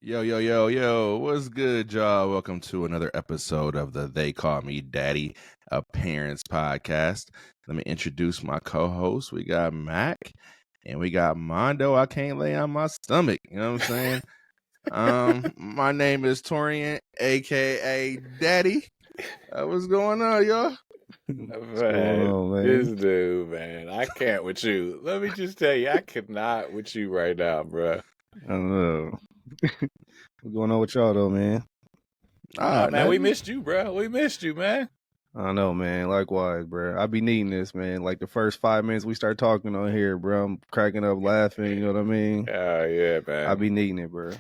Yo, yo, yo, yo, what's good, y'all? Welcome to another episode of the They Call Me Daddy, a Parents Podcast. Let me introduce my co-host. We got Mack and we got Mondo. I can't lay on my stomach. You know what I'm saying? My name is Torrean, aka Daddy. What's going on, y'all? What's going on, man? This dude, man, I can't with you. Let me just tell you, I cannot with you right now, bro. I don't know. What's going on with y'all, though, man? Man, we missed you, bro. We missed you, man. I know, man. Likewise, bro. I be needing this, man. Like the first 5 minutes we start talking on here, bro, I'm cracking up laughing. You know what I mean? Yeah, man. I be needing it, bro.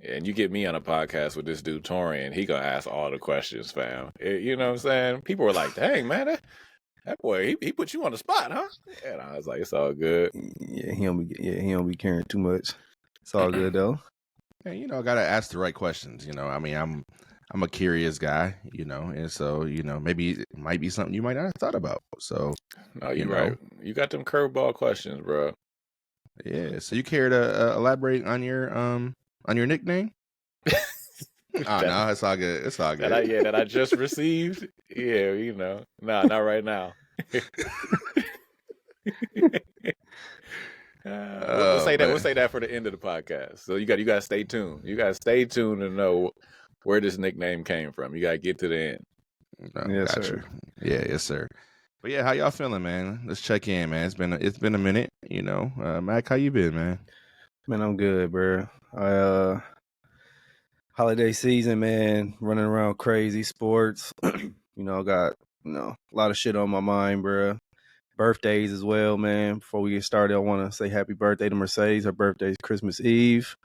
And you get me on a podcast with this dude, Torrean, he gonna ask all the questions, fam. You know what I'm saying? People were like, dang, man, that boy, he put you on the spot, huh? And I was like, it's all good. Yeah, he don't be caring too much. It's all good, though. Yeah, gotta ask the right questions. I mean, I'm a curious guy, and so, maybe it might be something you might not have thought about. So, no, you're right. You got them curveball questions, bro. Yeah. So you care to elaborate on your nickname? No, it's all good. It's all good. That I just received. Yeah, not right now. We'll say that. We'll say that for the end of the podcast. So you got to stay tuned. You got to stay tuned to know where this nickname came from. You got to get to the end. Yes, sir. Yeah, yes, sir. But yeah, how y'all feeling, man? Let's check in, man. It's been a minute. Mack, how you been, man? Man, I'm good, bro. Holiday season, man. Running around crazy sports. I got a lot of shit on my mind, bro. Birthdays as well, man. Before we get started, I want to say happy birthday to Mercedes. Her birthday is Christmas Eve.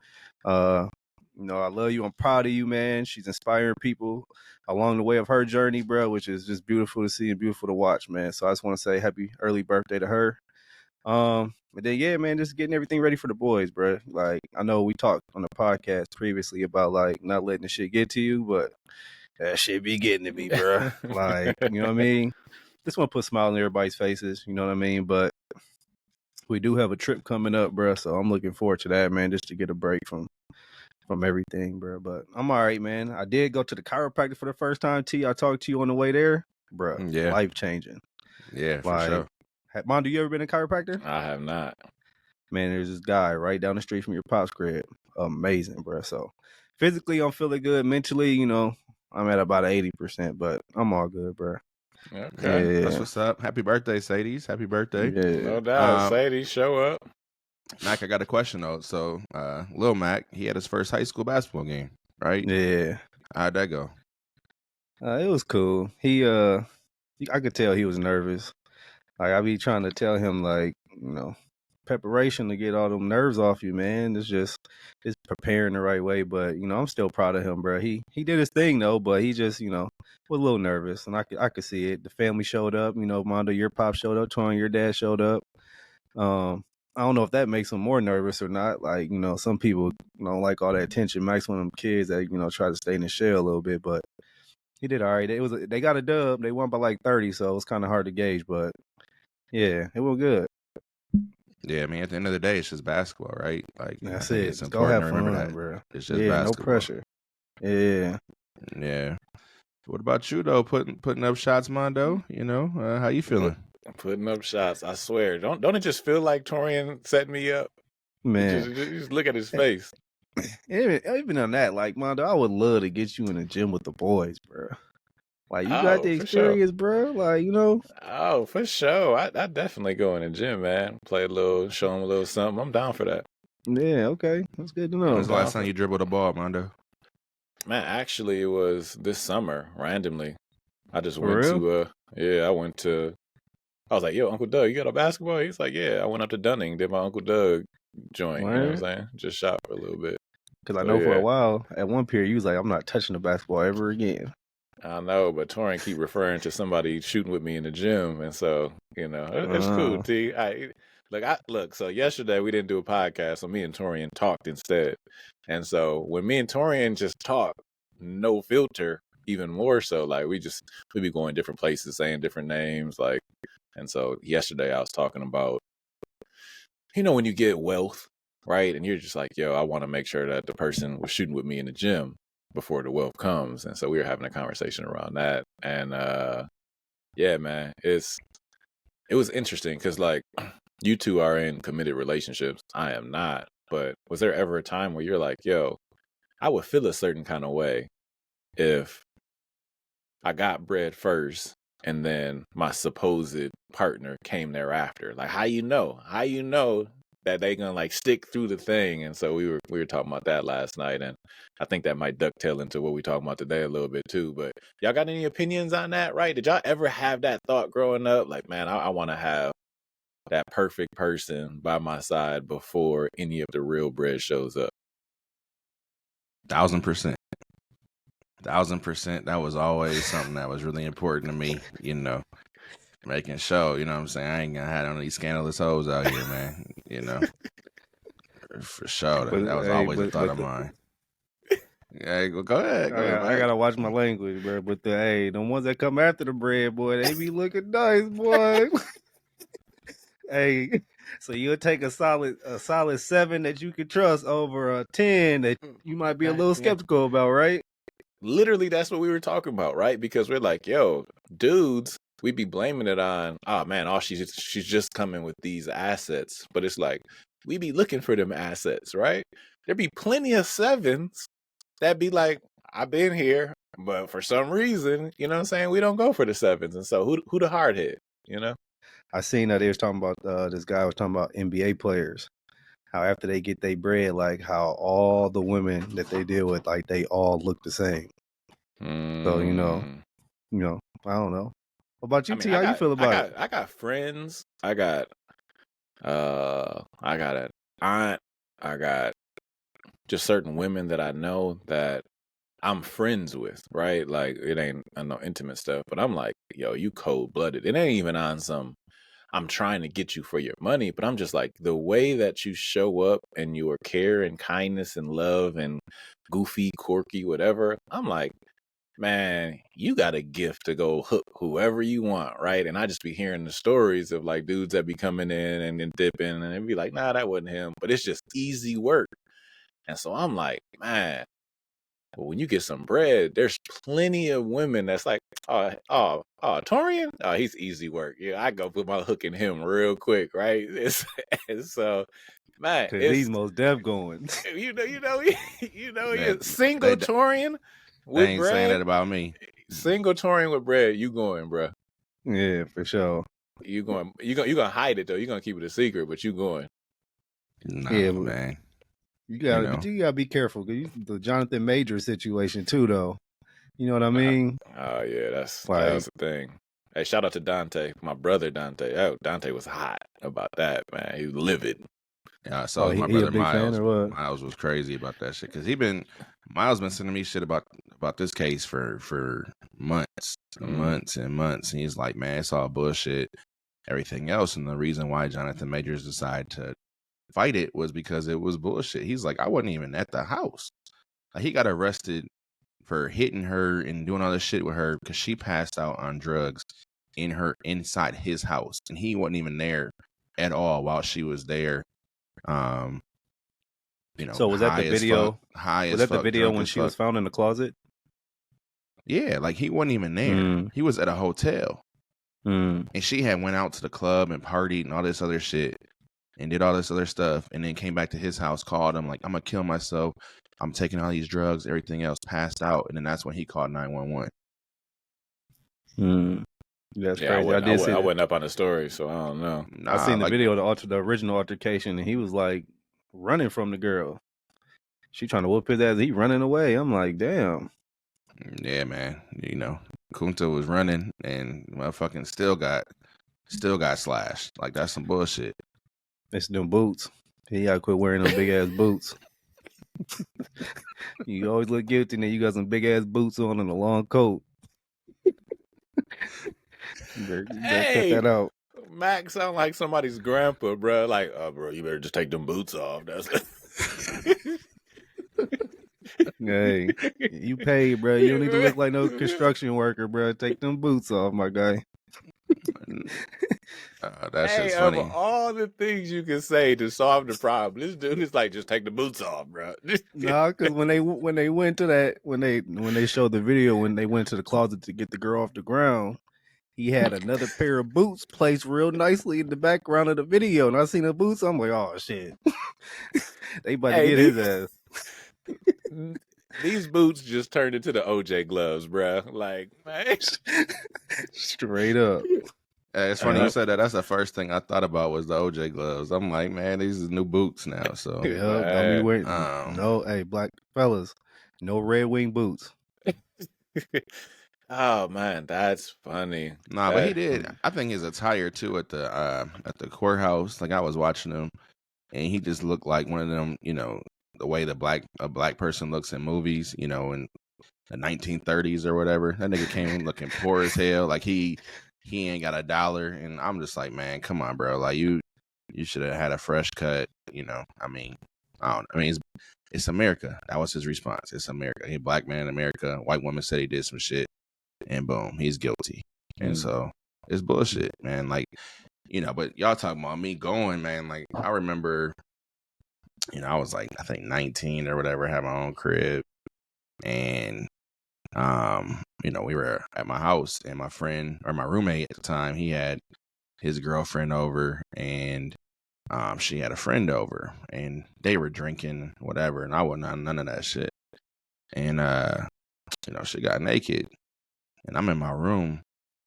I love you. I'm proud of you, man. She's inspiring people along the way of her journey, bro, which is just beautiful to see and beautiful to watch, man. So I just want to say happy early birthday to her. But then, yeah, man, just getting everything ready for the boys, bro. Like, I know we talked on the podcast previously about, like, not letting the shit get to you, but that shit be getting to me, bro. Like, you know what I mean? Just want to put a smile on everybody's faces, you know what I mean? But we do have a trip coming up, bro, so I'm looking forward to that, man, just to get a break from everything, bro. But I'm all right, man. I did go to the chiropractor for the first time, T. I talked to you on the way there, bro. Yeah. Life-changing. Yeah, for sure. Mondo, you ever been a chiropractor? I have not. Man, there's this guy right down the street from your pop's crib. Amazing, bro. So physically, I'm feeling good. Mentally, I'm at about 80%, but I'm all good, bro. Okay. Yeah. That's what's up. Happy birthday, Sadie's. Happy birthday. Yeah. No doubt. Sadie, show up. Mack, I got a question, though. So, Lil Mack, he had his first high school basketball game, right? Yeah. How'd that go? It was cool. I could tell he was nervous. Like, I be trying to tell him, like, preparation to get all them nerves off you, man. It's preparing the right way. But, I'm still proud of him, bro. He did his thing, though, but he just, was a little nervous. And I could see it. The family showed up. Mondo, your pop showed up. Torrean, your dad showed up. I don't know if that makes him more nervous or not. Like, some people don't like all that attention. Max one of them kids that, try to stay in the shell a little bit. But he did all right. They got a dub. They won by like 30, so it was kind of hard to gauge. But, yeah, it was good. Yeah, I mean, at the end of the day, it's just basketball, right? Like, that's it. It's important to remember that. Bro. It's just basketball. No pressure. Yeah. Yeah. What about you, though? Putting up shots, Mondo? How you feeling? Putting up shots. I swear. Don't it just feel like Torrean setting me up? Man. Just look at his face. Even on that, like, Mondo, I would love to get you in the gym with the boys, bro. Like, you got the experience, sure. Bro. Like, Oh, for sure. I definitely go in the gym, man. Play show them a little something. I'm down for that. Yeah, okay. That's good to know. When was the last time you dribbled a ball, Mondo? Man, actually, it was this summer, randomly. I just went to, I was like, yo, Uncle Doug, you got a basketball? He's like, yeah. I went up to Dunning, did my Uncle Doug joint. Right. You know what I'm saying? Just shot for a little bit. Because I know for a while, at one period, you was like, I'm not touching the basketball ever again. I know, but Torrean keep referring to somebody shooting with me in the gym, and so it's cool. T. Look. So yesterday we didn't do a podcast, so me and Torrean talked instead. And so when me and Torrean just talk, no filter, even more so. Like we be going different places, saying different names, like. And so yesterday I was talking about, when you get wealth right? And you're just like, yo, I want to make sure that the person was shooting with me in the gym before the wealth comes. And so we were having a conversation around that. And yeah, man, it was interesting because like you two are in committed relationships. I am not. But was there ever a time where you're like, yo, I would feel a certain kind of way if I got bread first and then my supposed partner came thereafter? Like, how you know that they gonna like stick through the thing? And so we were talking about that last night, and I think that might dovetail into what we talking about today a little bit too. But y'all got any opinions on that? Right? Did y'all ever have that thought growing up? Like, man, I want to have that perfect person by my side before any of the real bread shows up. 1,000%. 1,000%. That was always something that was really important to me, you know, making sure, you know what I'm saying? I ain't gonna have none of these scandalous hoes out here, man, you know, for sure. That was always a thought of mine. Yeah, go ahead. I gotta watch my language, bro. But the ones that come after the bread, boy, they be looking nice, boy. Hey, so you'll take a solid 7 that you can trust over a 10 that you might be a little skeptical about, right? Literally, that's what we were talking about, right? Because we're like, yo, dudes, we be blaming it on, oh man, she's just coming with these assets. But it's like, we be looking for them assets, right? There be plenty of 7s that be like, I've been here, but for some reason, you know what I'm saying, we don't go for the 7s. And so who the hard hit, you know? I seen that they was talking about this guy was talking about NBA players, how after they get their bread, like how all the women that they deal with, like they all look the same. So you know, I don't know. What about you, T? How you feel about it? I got friends. I got an aunt. I got just certain women that I know that I'm friends with, right? Like it ain't no intimate stuff, but I'm like, yo, you cold blooded. It ain't even on some I'm trying to get you for your money, but I'm just like the way that you show up and your care and kindness and love and goofy, quirky, whatever. I'm like, man, you got a gift to go hook whoever you want, right? And I just be hearing the stories of like dudes that be coming in and then dipping and it'd be like, nah, that wasn't him. But it's just easy work. And so I'm like, man, but when you get some bread, there's plenty of women that's like, Torrean? Oh, he's easy work. Yeah, I go put my hook in him real quick, right? And so, man, it's these most deaf going. You know, single Torrean with they ain't bread. saying that about me. Single Torrean with bread, you going, bro? Yeah, for sure. You going? You gonna hide it though? You gonna keep it a secret, but you going? Nah, yeah, man. You gotta be careful because the Jonathan Majors situation too, though. You know what I mean? Oh yeah, that's the thing. Hey, shout out to Dante, my brother Dante. Oh, Dante was hot about that, man. He was livid. Yeah, I saw my brother Miles. Miles was crazy about that shit because Miles been sending me shit about this case for months, months and months, and he's like, man, it's all bullshit. Everything else, and the reason why Jonathan Majors decided to fight it was because it was bullshit. He's like, I wasn't even at the house. Like, he got arrested for hitting her and doing all this shit with her because she passed out on drugs inside his house, and he wasn't even there at all while she was there. You know. So was that the video? Was that the video when she was found in the closet? Yeah, like he wasn't even there. He was at a hotel, and she had went out to the club and partied and all this other shit. And did all this other stuff, and then came back to his house, called him, like, I'm going to kill myself. I'm taking all these drugs, everything else, passed out. And then that's when he called 911. That's crazy. I went up on the story, so I don't know. I seen the video, the original altercation, and he was like running from the girl. She trying to whoop his ass. He running away. I'm like, damn. Yeah, man. You know, Kunta was running, and motherfucking still got slashed. Like, that's some bullshit. It's them boots. He gotta quit wearing them big ass boots. You always look guilty, and then you got some big ass boots on and a long coat. You better cut that out. Mack sound like somebody's grandpa, bro. Like, bro, you better just take them boots off. That's Hey, you paid, bro. You don't need to look like no construction worker, bro. Take them boots off, my guy. That shit's Hey, of funny. all the things you can say to solve the problem, this dude is like, just take the boots off, bro. No, because when they went to that when they showed the video when they went to the closet to get the girl off the ground, he had another pair of boots placed real nicely in the background of the video, and I seen the boots. I'm like, oh shit, they about to get his ass. These boots just turned into the OJ gloves, bro. Like, man. Straight up. Hey, it's funny you said that. That's the first thing I thought about was the OJ gloves. I'm like, man, these are new boots now. So Yeah, don't be wearing Um, hey, black fellas, no Red Wing boots. Oh man, that's funny. nah, but he did. I think his attire too at the courthouse. Like I was watching him, and he just looked like one of them. You know, the way a black person looks in movies. You know, in the 1930s or whatever. That nigga came in looking poor as hell. Like he ain't got $1, and I'm just like, man, come on, bro. Like you should have had a fresh cut. You know, I mean, it's America. That was his response. It's America. He a black man in America. White woman said he did some shit, and boom, he's guilty. And so it's bullshit, man. Like, you know, but y'all talking about me going, man. Like I remember, you know, I was like, I think 19 or whatever, had my own crib, and you know, we were at my house, and my friend or my roommate at the time, he had his girlfriend over, and she had a friend over, and they were drinking whatever, and I wasn't on none of that shit. And you know, she got naked, and I'm in my room,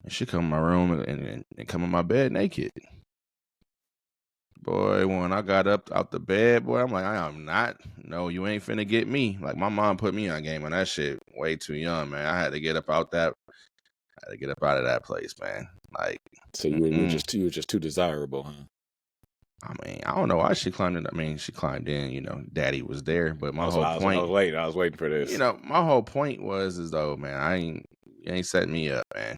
and she come in my room and come in my bed naked. Boy, when I got up out the bed, boy, I'm like, I am not. No, you ain't finna get me. Like my mom put me on game on that shit way too young, man. I had to get up out of that place, man. Like, So you were just too desirable, huh? I mean, I don't know why she climbed in. I mean, she climbed in. You know, Daddy was there, but my whole point. I was waiting for this. You know, my whole point was as though, man, you ain't setting me up, man.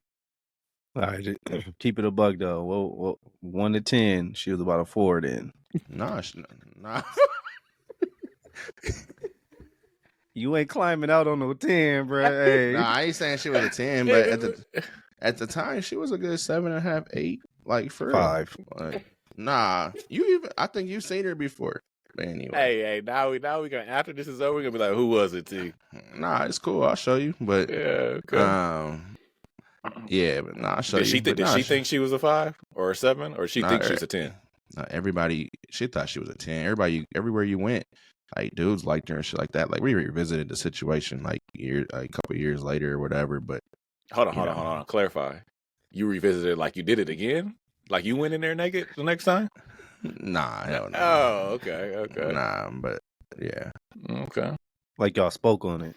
All right, keep it a bug though. Well, 1 to 10, she was about a 4 then. Nah. You ain't climbing out on no 10, bro. Hey. Nah, I ain't saying she was a 10, but at the time she was a good 7.5, 8. Like for 5. Like, nah, I think you've seen her before. But anyway. Hey, now we gonna, after this is over, we're gonna be like, who was it, T? Nah, it's cool. I'll show you. But yeah, okay. Yeah, but nah, I'll show you. Did she think she was a 5 or a 7, or she think she's a 10? Everybody, she thought she was a 10. Everywhere you went, like dudes liked her and shit like that. Like we revisited the situation like a couple years later or whatever. But hold on. Clarify. You revisited like you did it again? Like you went in there naked the next time? Nah, hell no. Oh, okay. Nah, but yeah. Okay. Like y'all spoke on it.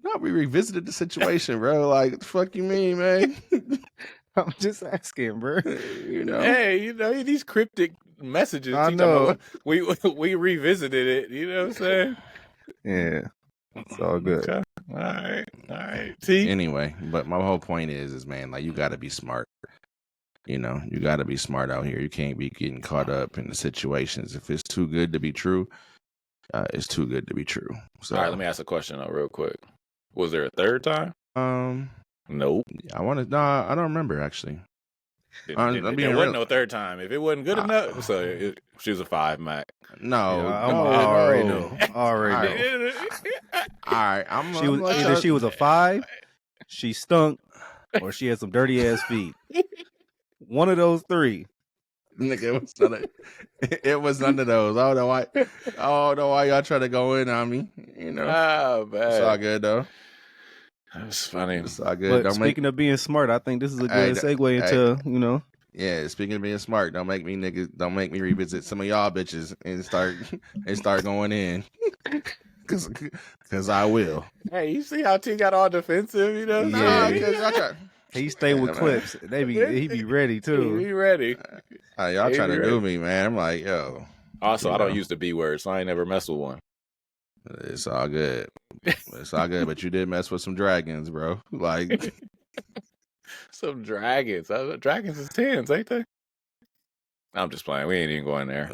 No, we revisited the situation, bro. Like, what the fuck you mean, man? I'm just asking, bro. You know? Hey, you know, these cryptic messages. I know. We revisited it. You know what I'm saying? Yeah. It's all good. Okay. All right. See? Anyway, but my whole point is, man, like, you got to be smart. You know, you got to be smart out here. You can't be getting caught up in the situations. If it's too good to be true, it's too good to be true. So, all right, let me ask a question though, real quick. Was there a third time? Nope. I don't remember actually. There wasn't no third time. If it wasn't good enough, so she was a 5, Mac. No, yeah, I already know. Already know. All right, either she was a 5, she stunk, or she had some dirty ass feet. One of those 3. Nigga, it was none of those. I don't know why y'all try to go in on me. You know, man. It's all good though. That's funny. It's all good. But speaking of being smart, I think this is a good segue into you know. Yeah, speaking of being smart, don't make me revisit some of y'all bitches and start going in, cause I will. Hey, you see how T got all defensive? You know, yeah. He stay with clips. He be ready too. He ready. Y'all trying to do me, man. I'm like, yo. Also, I don't use the B word, so I ain't never mess with one. It's all good. It's all good, but you did mess with some dragons, bro. Like some dragons. Dragons is 10s, ain't they? I'm just playing. We ain't even going there.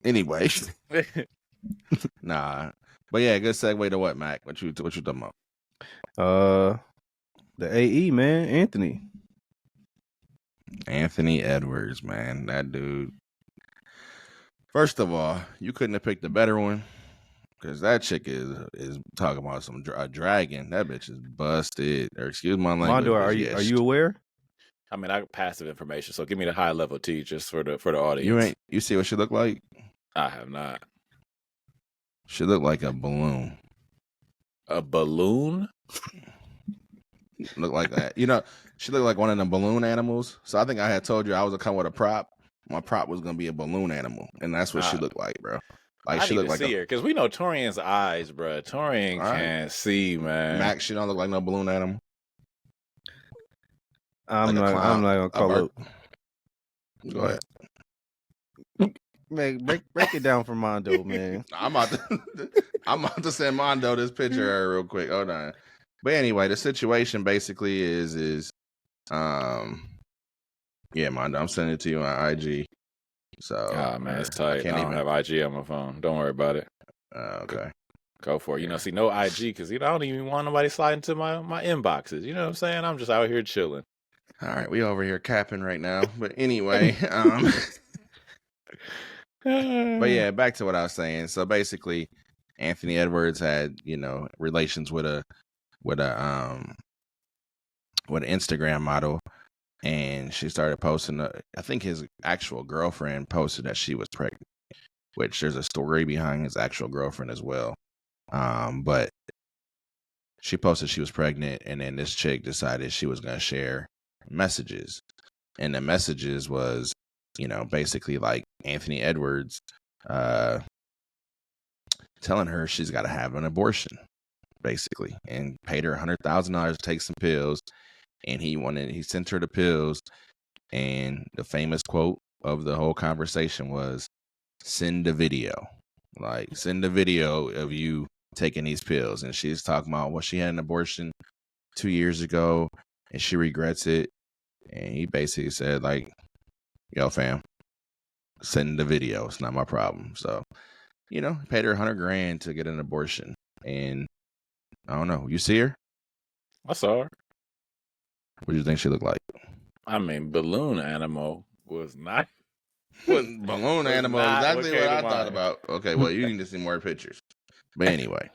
Anyway. Nah. But yeah, good segue to what, Mac? What you talking about? The AE, man, Anthony. Anthony Edwards, man. That dude. First of all, you couldn't have picked a better one. Because that chick is talking about some dragon. That bitch is busted. Or excuse my language. Mondo, are you aware? I mean, I got passive information, so give me the high level T just for the audience. You see what she look like? I have not. She look like a balloon. A balloon? Look like that. You know, she looked like one of the balloon animals. So I think I had told you I was gonna come with a prop. My prop was gonna be a balloon animal, and that's what she looked like, bro. Like I she need looked to like see her because we know Torrean's eyes, bro. Torrean All right. can't see, man. Mack. She don't look like no balloon animal. I'm Like not gonna call it. Go ahead. Man, break it down for Mondo, man. I'm about to send Mondo this picture of her real quick. Hold on. But anyway, the situation basically is yeah, Mondo, I'm sending it to you on IG. So man, it's tight. I don't have IG on my phone. Don't worry about it. Okay. Go for it. You know, see, no IG because I don't even want nobody sliding to my inboxes. You know what I'm saying? I'm just out here chilling. All right, we over here capping right now. But anyway, but yeah, back to what I was saying. So basically, Anthony Edwards had, relations with an Instagram model, and she started posting. I think his actual girlfriend posted that she was pregnant, which there's a story behind his actual girlfriend as well. But she posted she was pregnant, and then this chick decided she was going to share messages, and the messages was, basically like Anthony Edwards telling her she's got to have an abortion, basically, and paid her $100,000 to take some pills. And he sent her the pills, and the famous quote of the whole conversation was, "Send a video, send a video of you taking these pills." And she's talking about she had an abortion 2 years ago, and she regrets it. And he basically said, "Yo, fam, send the video. It's not my problem." So, paid her $100,000 to get an abortion. And I don't know. You see her? I saw her. What do you think she looked like? I mean, balloon animal was not. Balloon animal is exactly what I thought about. Okay, well, you need to see more pictures. But anyway,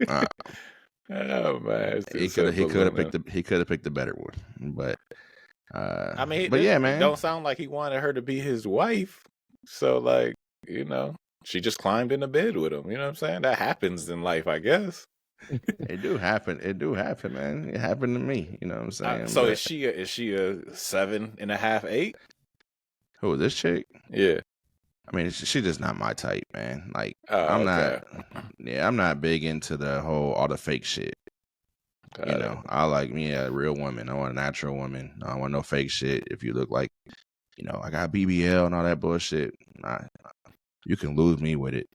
oh man, he could have picked a better one. But I mean, yeah, man, don't sound like he wanted her to be his wife. So she just climbed into bed with him. You know what I'm saying? That happens in life, I guess. It do happen, man. It happened to me. You know what I'm saying? So is she a 7.5, 8? Who is this chick? Yeah. I mean, she's just not my type, man. I'm not big into all the fake shit. I like me a real woman. I want a natural woman. I don't want no fake shit. If you look like, I got BBL and all that bullshit, you can lose me with it.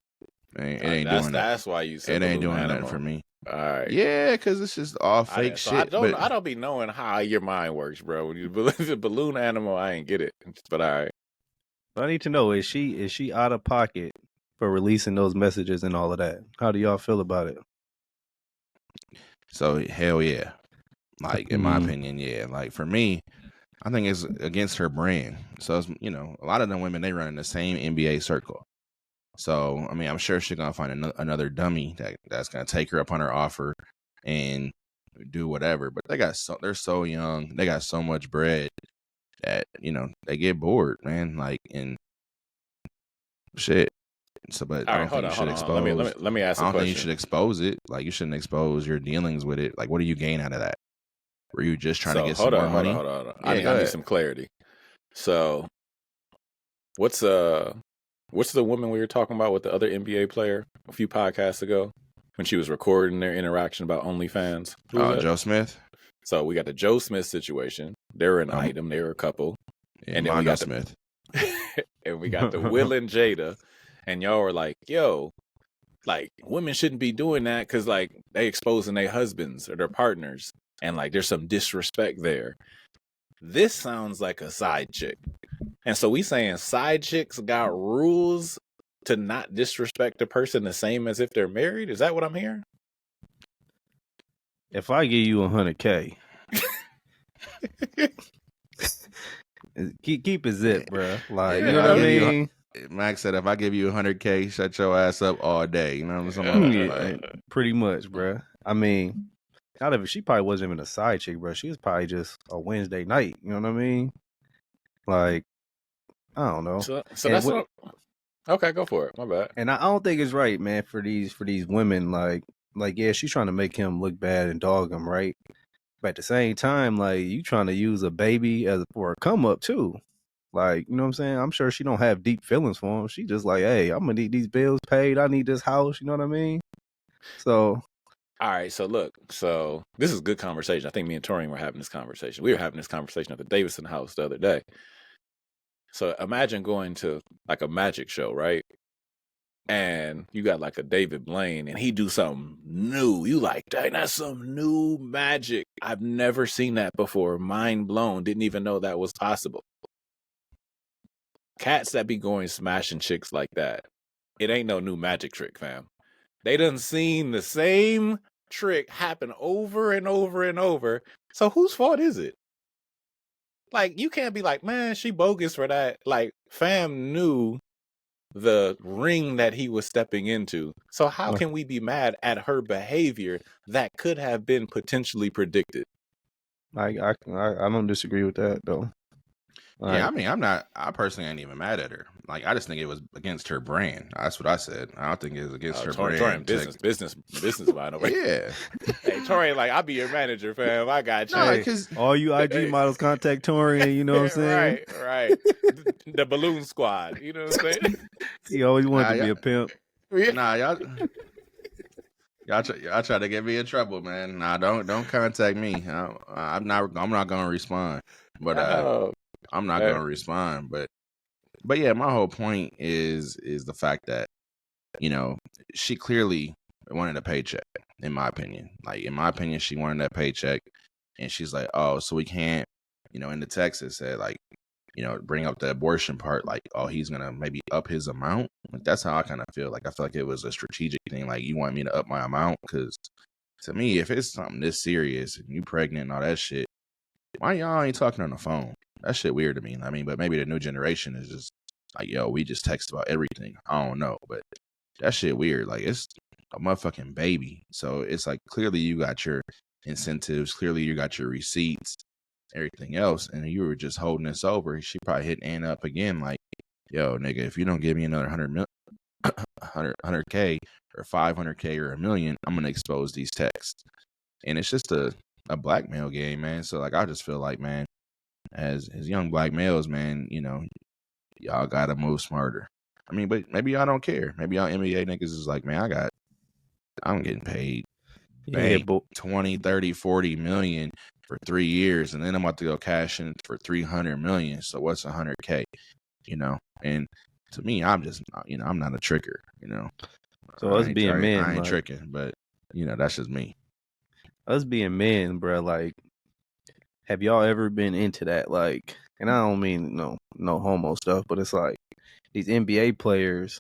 It ain't doing that. That's why you said it ain't doing nothing for me. All right. Yeah, because it's just all fake shit. I don't be knowing how your mind works, bro. When you believe a balloon animal, I ain't get it. But all right. I need to know, is she out of pocket for releasing those messages and all of that? How do y'all feel about it? So hell yeah. In my opinion, yeah. For me, I think it's against her brand. So it's, a lot of them women, they run in the same NBA circle. So, I mean, I'm sure she's going to find another dummy that's going to take her up on her offer and do whatever. But they're so young. They got so much bread that, they get bored, man. And shit. So, but I don't think you should expose. Let me ask a question. I don't think you should expose it. You shouldn't expose your dealings with it. What do you gain out of that? Were you just trying to get some more money? Hold on. I need some clarity. So, what's the woman we were talking about with the other NBA player a few podcasts ago when she was recording their interaction about OnlyFans? Joe Smith. So we got the Joe Smith situation. They were an item. They were a couple. Yeah, and then we got Smith. And we got the Will and Jada. And y'all were like, yo, women shouldn't be doing that because they exposing their husbands or their partners. And there's some disrespect there. This sounds like a side chick. And so we saying side chicks got rules to not disrespect a person the same as if they're married? Is that what I'm hearing? If I give you $100K Keep it zip, bro. Like, Yeah, you know if what I I give you, mean? Max said, if I give you 100K, shut your ass up all day. You know what I'm saying? Yeah, pretty much, bro. I mean, not even she probably wasn't even a side chick, bro. She was probably just a Wednesday night. You know what I mean? Like, I don't know. So And that's what. Okay, go for it. My bad. and I don't think it's right, man, for these women. Like yeah, she's trying to make him look bad and dog him, right? But at the same time, like you trying to use a baby as for a come up too. Like, you know what I'm saying? I'm sure she don't have deep feelings for him. She just like, hey, I'm gonna need these bills paid. I need this house. You know what I mean? So All right, so look, so this is good conversation. I think me and Torrean were having this conversation. We were having this conversation at the Davidson house the other day. So imagine going to like a magic show, right? And you got like a David Blaine and he do something new. You like, dang, that's some new magic. I've never seen that before. Mind blown. Didn't even know that was possible. Cats that be going smashing chicks like that, it ain't no new magic trick, fam. They done seen the same trick happen over and over and over. So whose fault is it? Like, you can't be like, man, she bogus for that. Like, fam knew the ring that he was stepping into. So how can we be mad at her behavior that could have been potentially predicted? I don't disagree with that though. Like, Yeah, I mean, I personally ain't even mad at her. Like, I just think it was against her brand. That's what I said. I don't think it was against her brand. Business mind over. Yeah. Hey, Torrean, like, I'll be your manager, fam. I got you. No, hey, because all you IG models contact Torrean, you know what I'm saying? Right. The balloon squad. You know what I'm saying? He always wanted to be a pimp. nah, y'all try to get me in trouble, man. Nah, don't contact me. I'm not gonna respond. But I'm not gonna respond. But yeah, my whole point is the fact that, you know, she clearly wanted a paycheck, in my opinion. Like, in my opinion, she wanted that paycheck, and she's like, oh, so we can't, you know, in the text it said, like, you know, bring up the abortion part, like, oh, he's gonna maybe up his amount. Like, that's how I kind of feel. Like, I feel like it was a strategic thing. Like, you want me to up my amount? Because to me, if it's something this serious and you pregnant and all that shit, why y'all ain't talking on the phone? That shit weird to me. I mean, but maybe the new generation is just like, yo, we just text about everything. I don't know, but that shit weird. Like, it's a motherfucking baby. So it's like, clearly you got your incentives. Clearly you got your receipts, everything else. And you were just holding this over. She probably hit Ann up again. Like, yo, nigga, if you don't give me another 100K or 500K or $1 million, I'm going to expose these texts. And it's just a blackmail game, man. So like, I just feel like, man, as young black males, man, you know, y'all gotta move smarter. I mean, but maybe y'all don't care. Maybe y'all NBA niggas is like, man, I'm getting paid bank 20, 30, 40 million for 3 years, and then I'm about to go cash in for 300 million. So what's 100K? You know, and to me, I'm just, you know, I'm not a tricker. You know, so us being men, I ain't like, tricking, but you know, that's just me. Us being men, bro, like, have y'all ever been into that? Like, and I don't mean no homo stuff, but it's like these NBA players,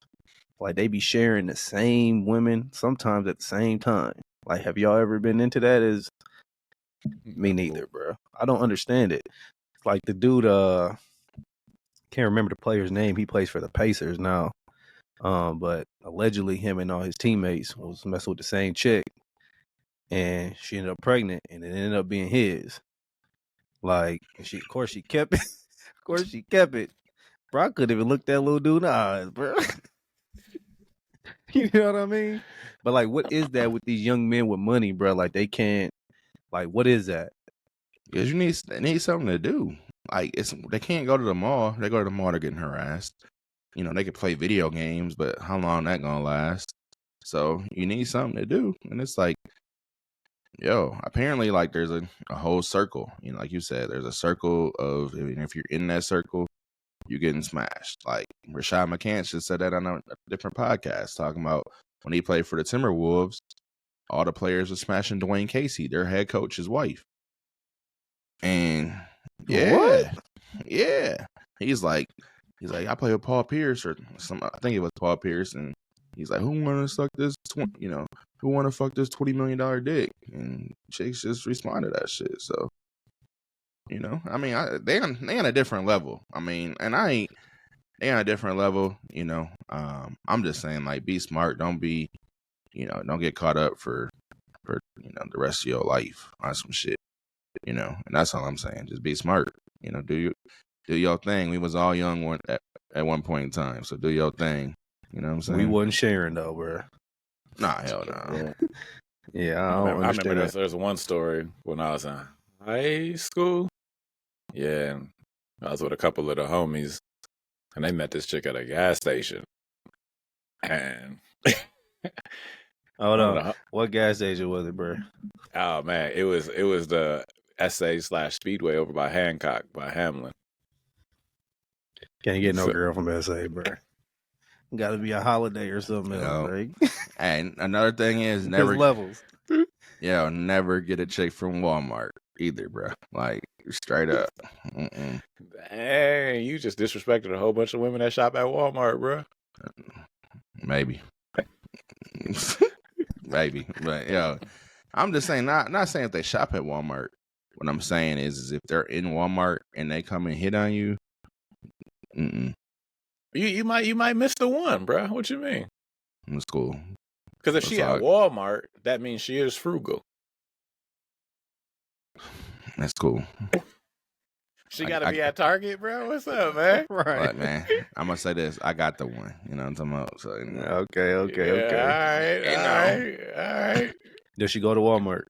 like, they be sharing the same women sometimes at the same time. Like, have y'all ever been into that? Is me neither, bro. I don't understand it. Like the dude, can't remember the player's name. He plays for the Pacers now. But allegedly him and all his teammates was messing with the same chick, and she ended up pregnant, and it ended up being his. Like, of course she kept it. Of course she kept it. Bro, I couldn't even look that little dude in the eyes, bro. You know what I mean? But like, what is that with these young men with money, bro? Like, they can't. Like, what is that? Because they need something to do. Like, they can't go to the mall. They go to the mall, they're getting harassed. You know, they could play video games, but how long that gonna last? So you need something to do, and it's like, yo, apparently, like, there's a whole circle. You know, like you said, there's a circle of, and if you're in that circle, you're getting smashed. Like, Rashad McCants just said that on a different podcast, talking about when he played for the Timberwolves, all the players were smashing Dwayne Casey, their head coach's wife. And yeah, he's like, I play with Paul Pierce or some. I think it was Paul Pierce, and he's like, who want to suck this? Who want to fuck this $20 million dick? And chicks just responded to that shit. So You know, I mean, they on a different level. I mean, and they on a different level. You know, I'm just saying, like, be smart. Don't be, don't get caught up for the rest of your life on some shit. You know, and that's all I'm saying. Just be smart. You know, do your thing. We was all young at one point in time, so do your thing. You know what I'm saying? We wasn't sharing though, bro. Nah, hell no. Yeah, I remember there's one story when I was in high school. Yeah, and I was with a couple of the homies, and they met this chick at a gas station. And hold on, what gas station was it, bro? Oh man, it was the SA/Speedway over by Hancock by Hamlin. Can't get no girl from SA, bro. Got to be a holiday or something else, right? And another thing is never levels. Yeah, never get a chick from Walmart either, bro. Like straight up. Hey, you just disrespected a whole bunch of women that shop at Walmart, bro. Maybe. Maybe, but I'm just saying, not saying if they shop at Walmart. What I'm saying is if they're in Walmart and they come and hit on you, you might miss the one, bro. What you mean? It's cool. Because if she at Walmart, that means she is frugal. That's cool. She got to be at Target, bro. What's up, man? Right, but, man. I'm gonna say this: I got the one. You know what I'm talking about? So, okay. All right. Does she go to Walmart?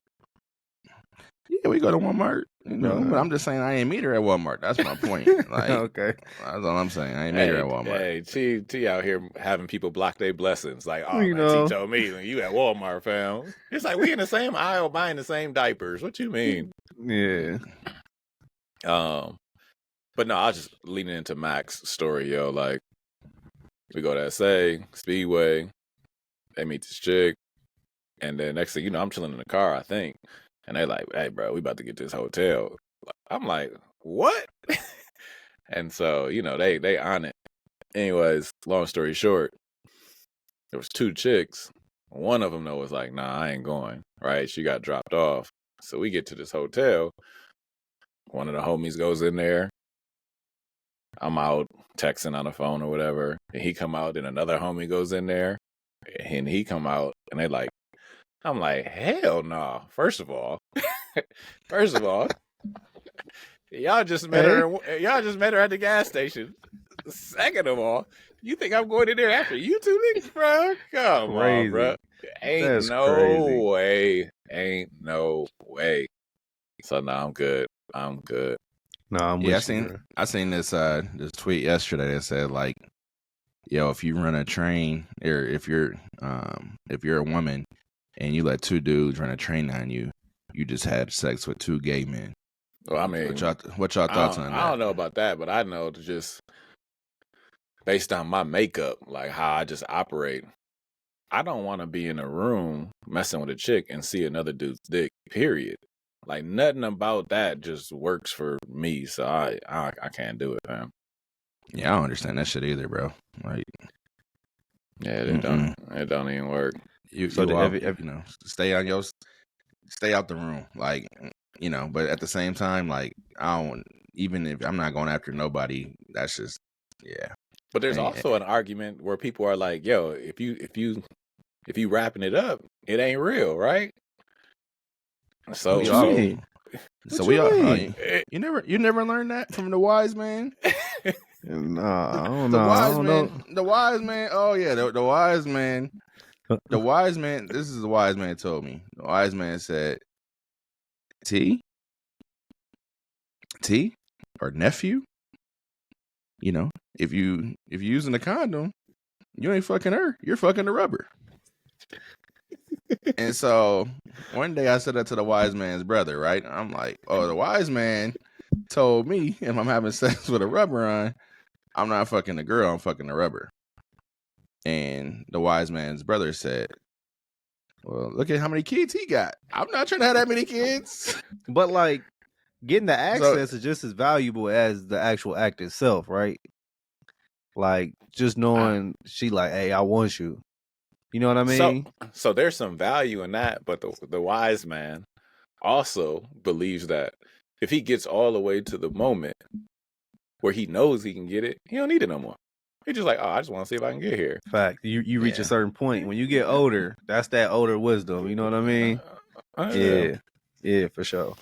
Yeah, we go to Walmart. You know, but I'm just saying I ain't meet her at Walmart. That's my point. Like, okay, that's all I'm saying. I ain't meet her at Walmart. Hey, T out here having people block their blessings. Like, oh, man, T told me you at Walmart, fam. It's like we in the same aisle buying the same diapers. What you mean? Yeah. But no, I was just leaning into Mack's story, yo. Like, we go to SA Speedway. They meet this chick, and then next thing you know, I'm chilling in the car, I think. And they like, hey, bro, we about to get to this hotel. I'm like, what? And so, they on it. Anyways, long story short, there was two chicks. One of them, though, was like, nah, I ain't going, right? She got dropped off. So we get to this hotel. One of the homies goes in there. I'm out texting on the phone or whatever. And he come out, and another homie goes in there. And he come out, and they like, I'm like, hell no. First of all, y'all just met her. Y'all just met her at the gas station. Second of all, you think I'm going in there after you two niggas, bro? Come on, bro. Ain't no way. So no, I'm good. No, I'm with you, I seen this tweet yesterday that said like, yo, if you run a train or if you're a woman and you let two dudes run a train on you, you just had sex with two gay men. Well, I mean, what y'all thoughts on that? I don't know about that, but I know just based on my makeup, like how I just operate, I don't want to be in a room messing with a chick and see another dude's dick, period. Like nothing about that just works for me, so I can't do it, man. Yeah, I don't understand that shit either, bro. Like, yeah, it don't even work. Stay out the room, like, but at the same time, like, I don't, even if I'm not going after nobody, that's just, yeah. But there's also an argument where people are like, yo, if you wrapping it up, it ain't real, right? So we all, you never learned that from the wise man. No, I don't know. The wise man. Oh yeah, the wise man. The wise man. This is the wise man told me. The wise man said, T or nephew. If you using a condom, you ain't fucking her. You're fucking the rubber. And so one day I said that to the wise man's brother, right? I'm like, oh, the wise man told me if I'm having sex with a rubber on, I'm not fucking the girl, I'm fucking the rubber. And the wise man's brother said, well, look at how many kids he got. I'm not trying to have that many kids. But like getting the access is just as valuable as the actual act itself, right? Like just knowing she like, hey, I want you. You know what I mean? So there's some value in that, but the wise man also believes that if he gets all the way to the moment where he knows he can get it, he don't need it no more. He's just like, oh, I just want to see if I can get here. Fact. You reach a certain point. When you get older, that's that older wisdom. You know what I mean? Yeah, for sure.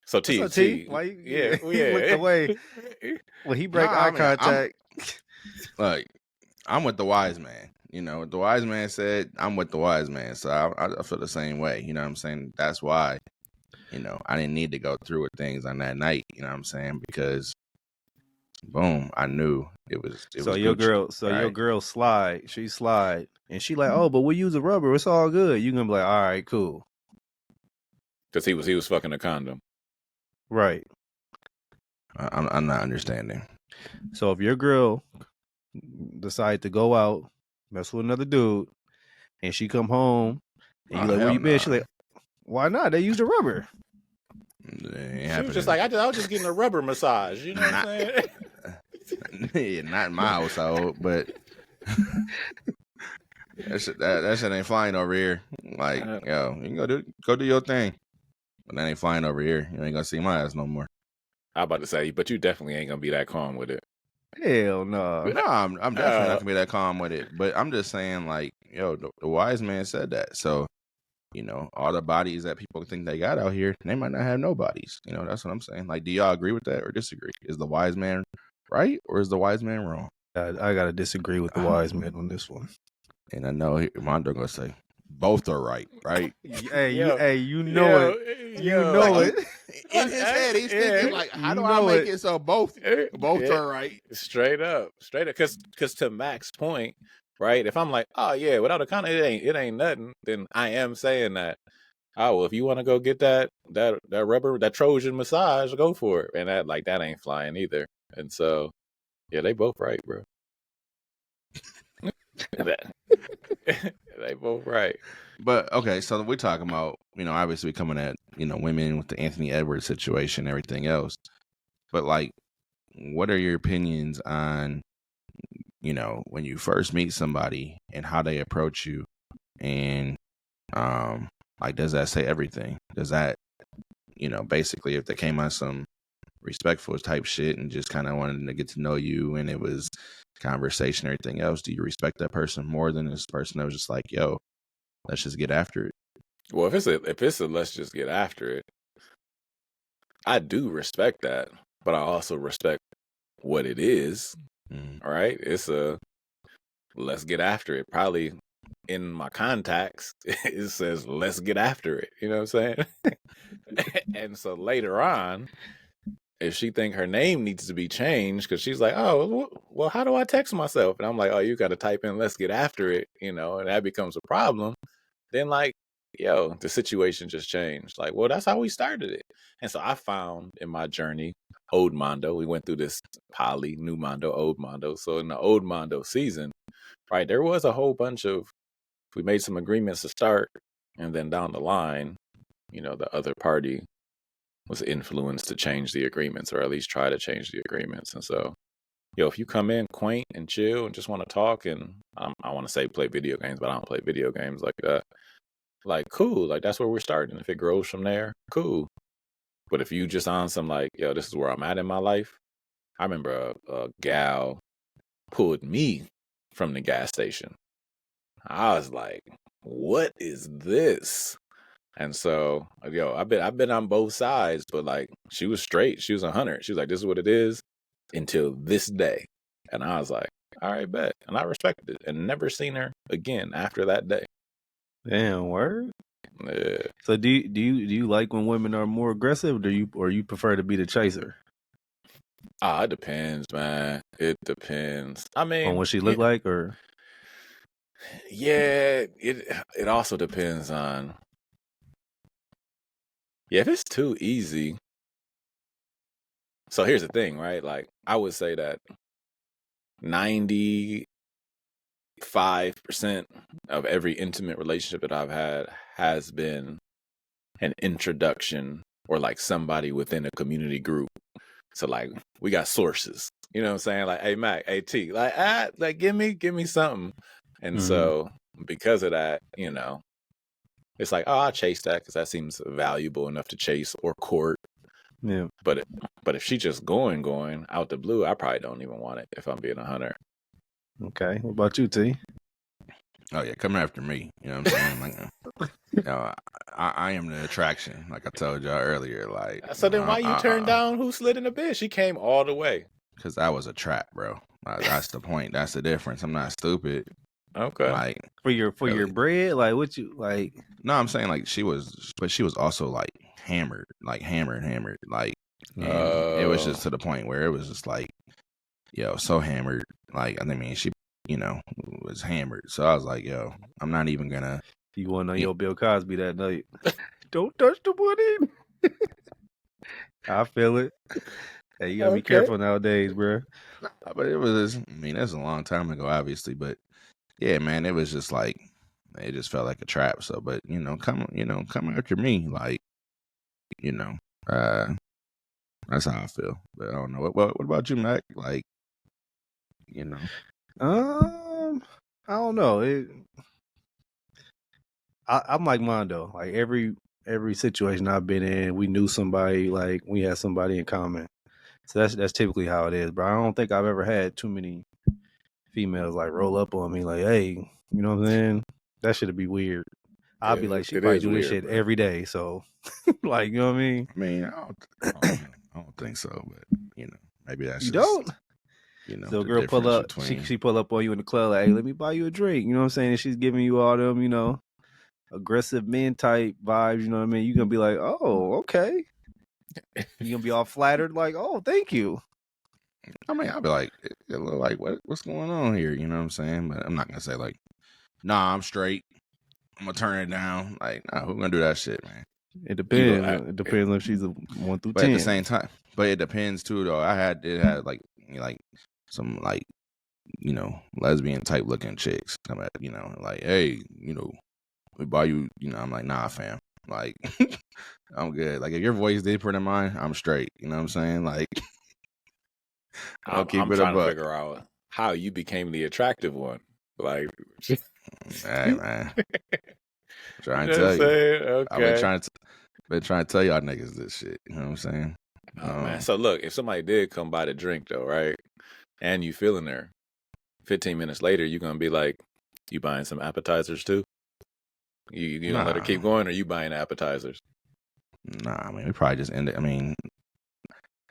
So T, why yeah. with the way when he break eye contact. I'm with the wise man. You know, the wise man said, I'm with the wise man. So I feel the same way. You know what I'm saying? That's why, you know, I didn't need to go through with things on that night. You know what I'm saying? Because boom, I knew it was your girl slide, she slide, and she like, oh, but we use a rubber, it's all good. You gonna be like, all right, cool. Because he was fucking a condom. Right. I'm not understanding. So if your girl decide to go out, mess with another dude, and she come home, and you like, where you been? She like, why not? They used a rubber. She was just like, I was just getting a rubber massage. You know what I'm saying? Yeah, not in my household, but that shit ain't flying over here. Like, yo, you can go do your thing, but that ain't flying over here. You ain't gonna see my ass no more. I about to say, but you definitely ain't gonna be that calm with it. Hell no. No, I'm definitely not gonna be that calm with it. But I'm just saying, like, yo, the wise man said that. So, you know, all the bodies that people think they got out here, they might not have no bodies. You know, that's what I'm saying. Like, do y'all agree with that or disagree? Is the wise man right or is the wise man wrong? I gotta disagree with the wise man on this one. And I know Mondo gonna say both are right? You know it. In his head, he's thinking like, how do I make it so both are right? Straight up. Because to Mack's point, right? If I'm like, oh yeah, without a condom, it ain't nothing. Then I am saying that. Oh well, if you want to go get that rubber, that Trojan massage, go for it. And that ain't flying either. And so, yeah, they both right, bro. They both right. But okay, so we're talking about, you know, obviously coming at, you know, women with the Anthony Edwards situation and everything else. But like, what are your opinions on, you know, when you first meet somebody and how they approach you, and like, does that say everything? Does that, you know, basically if they came on some respectful type shit and just kind of wanted to get to know you and it was conversation and everything else, do you respect that person more than this person that was just like, yo, let's just get after it? Well, if it's a let's just get after it, I do respect that, but I also respect what it is. All right, it's a let's get after it. Probably in my contacts, it says let's get after it. You know what I'm saying? And so later on, if she think her name needs to be changed because she's like, oh, well, how do I text myself? And I'm like, oh, you got to type in let's get after it, you know, and that becomes a problem. Then like, yo, the situation just changed. Like, well, that's how we started it. And so I found in my journey, old Mondo, we went through this poly, new Mondo, old Mondo. So in the old Mondo season, right, there was a whole bunch of, we made some agreements to start. And then down the line, you know, the other party was influenced to change the agreements, or at least try to change the agreements. And so, yo, if you come in quaint and chill and just want to talk, and I want to say play video games, but I don't play video games like that. Like, cool. Like, that's where we're starting. If it grows from there, cool. But if you just on some like, yo, this is where I'm at in my life. I remember a gal pulled me from the gas station. I was like, what is this? And so, yo, I've been on both sides, but like, she was straight. She was 100. She was like, this is what it is until this day. And I was like, all right, bet. And I respected it and never seen her again after that day. Damn, word. Yeah. So do you like when women are more aggressive, or you prefer to be the chaser? It depends, man. It depends. I mean, on what she look like, or yeah, it also depends on. Yeah, if it's too easy. So here's the thing, right? Like, I would say that 95% of every intimate relationship that I've had has been an introduction or like somebody within a community group. So like, we got sources, you know what I'm saying? Like, hey Mac, hey T, like give me something. And so because of that, you know, it's like, oh, I'll chase that because that seems valuable enough to chase or court. Yeah. But if she just going out the blue, I probably don't even want it if I'm being 100. Okay. What about you, T? Oh yeah, come after me. You know what I'm saying? Like, you know, I am the attraction. Like I told y'all earlier. Like, So then why you turned down Who Slid in the Bed? She came all the way. Because that was a trap, bro. That's the point. That's the difference. I'm not stupid. Okay. Like For your bread, like what you like? No, I'm saying like she was also like hammered, like hammered. Like, and it was just to the point where it was just like, yo, so hammered. Like, I mean, she, was hammered. So I was like, yo, I'm not even gonna. You want to know your Bill Cosby that night? Don't touch the money. I feel it. Hey, you gotta be careful nowadays, bro. But it was, I mean, that's a long time ago, obviously. But yeah, man, it was just like, it just felt like a trap. So, but come after me, like, that's how I feel. But I don't know. What about you, Mac? Like, I don't know. I'm like Mondo. Like every situation I've been in, we knew somebody. Like we had somebody in common. So that's typically how it is. But I don't think I've ever had too many females like roll up on me like, hey, you know what I'm saying? That should be weird. I'd be like, she probably do this shit every day. So, like, you know what I mean? I mean, I don't think so, but maybe that's you just, don't. So, a girl pull up, between... she pull up on you in the club, like, hey, let me buy you a drink. You know what I'm saying? And she's giving you all them, aggressive men type vibes. You know what I mean? You're gonna be like, oh, okay. You're gonna be all flattered, like, oh, thank you. I mean, I'll be like, what's going on here? You know what I'm saying? But I'm not gonna say like, nah, I'm straight. I'm gonna turn it down. Like, nah, who's gonna do that shit, man? It depends. It depends if she's a 1 through 10. But at the same time, but it depends too, though. It had like some like, lesbian type looking chicks come at, like, hey, we buy you, I'm like, nah, fam. Like, I'm good. Like, if your voice different than mine, I'm straight. You know what I'm saying? Like, I'm trying to figure out how you became the attractive one. Like, hey, man. Trying to tell you. Okay. I've been trying to tell y'all niggas this shit. You know what I'm saying? Oh, man. So, look, if somebody did come by the drink, though, right? And you feeling there, 15 minutes later, you're going to be like, you buying some appetizers, too? You going to let her keep going, or you buying appetizers? Nah, I mean, we probably just ended. I mean,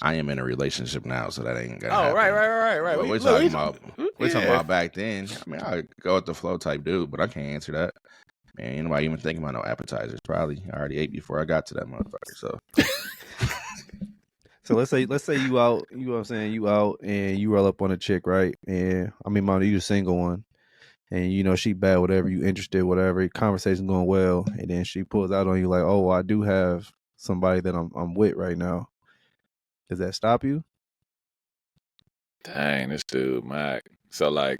I am in a relationship now, so that ain't gonna happen. Right. But we're talking about back then. I mean, I go with the flow type dude, but I can't answer that. Man, ain't nobody even thinking about no appetizers. Probably I already ate before I got to that motherfucker. So, so let's say you out. You know what I'm saying? You out and you roll up on a chick, right? And I mean, Mondo, you the single one, and she bad, whatever. You interested, whatever. Conversation going well, and then she pulls out on you like, "Oh, I do have somebody that I'm with right now." Does that stop you? Dang, this dude, Mack. So like,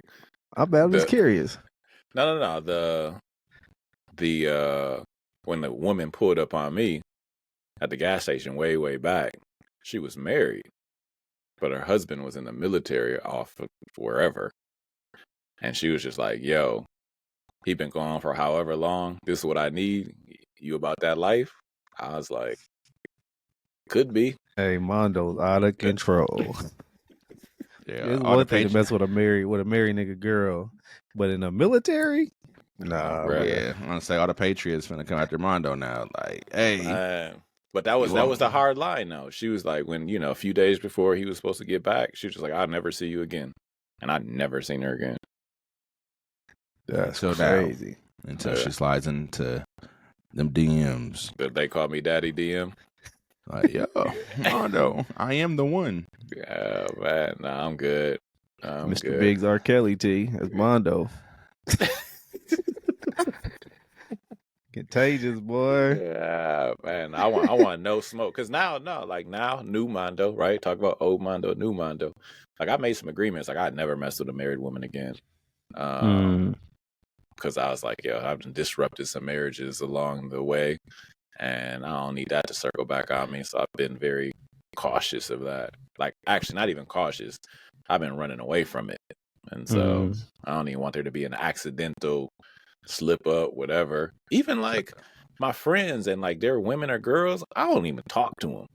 I'm just curious. No. The when the woman pulled up on me at the gas station way back, she was married, but her husband was in the military off of wherever, and she was just like, "Yo, he been gone for however long. This is what I need. You about that life?" I was like, "Could be." Hey, Mondo's out of control. Yeah, it's one thing to mess with a married nigga girl, but in the military, nah, bro. Yeah, I'm gonna say all the patriots finna come after Mondo now. Like, hey, but that was the hard line though. She was like, when a few days before he was supposed to get back, she was just like, "I'll never see you again," and I'd never seen her again. That's crazy. Until she slides into them DMs. They call me Daddy DM. Like, yo, Mondo, I am the one. Yeah, man. Nah, I'm good. Mr. Good. Biggs R. Kelly T. That's Mondo. Contagious, boy. Yeah, man. I want no smoke. Because now, new Mondo, right? Talk about old Mondo, new Mondo. Like, I made some agreements. Like, I'd never mess with a married woman again. Because I was like, yo, I've disrupted some marriages along the way. And I don't need that to circle back on me. So I've been very cautious of that. Like, actually, not even cautious. I've been running away from it. And so I don't even want there to be an accidental slip up, whatever. Even like my friends and like their women or girls, I don't even talk to them.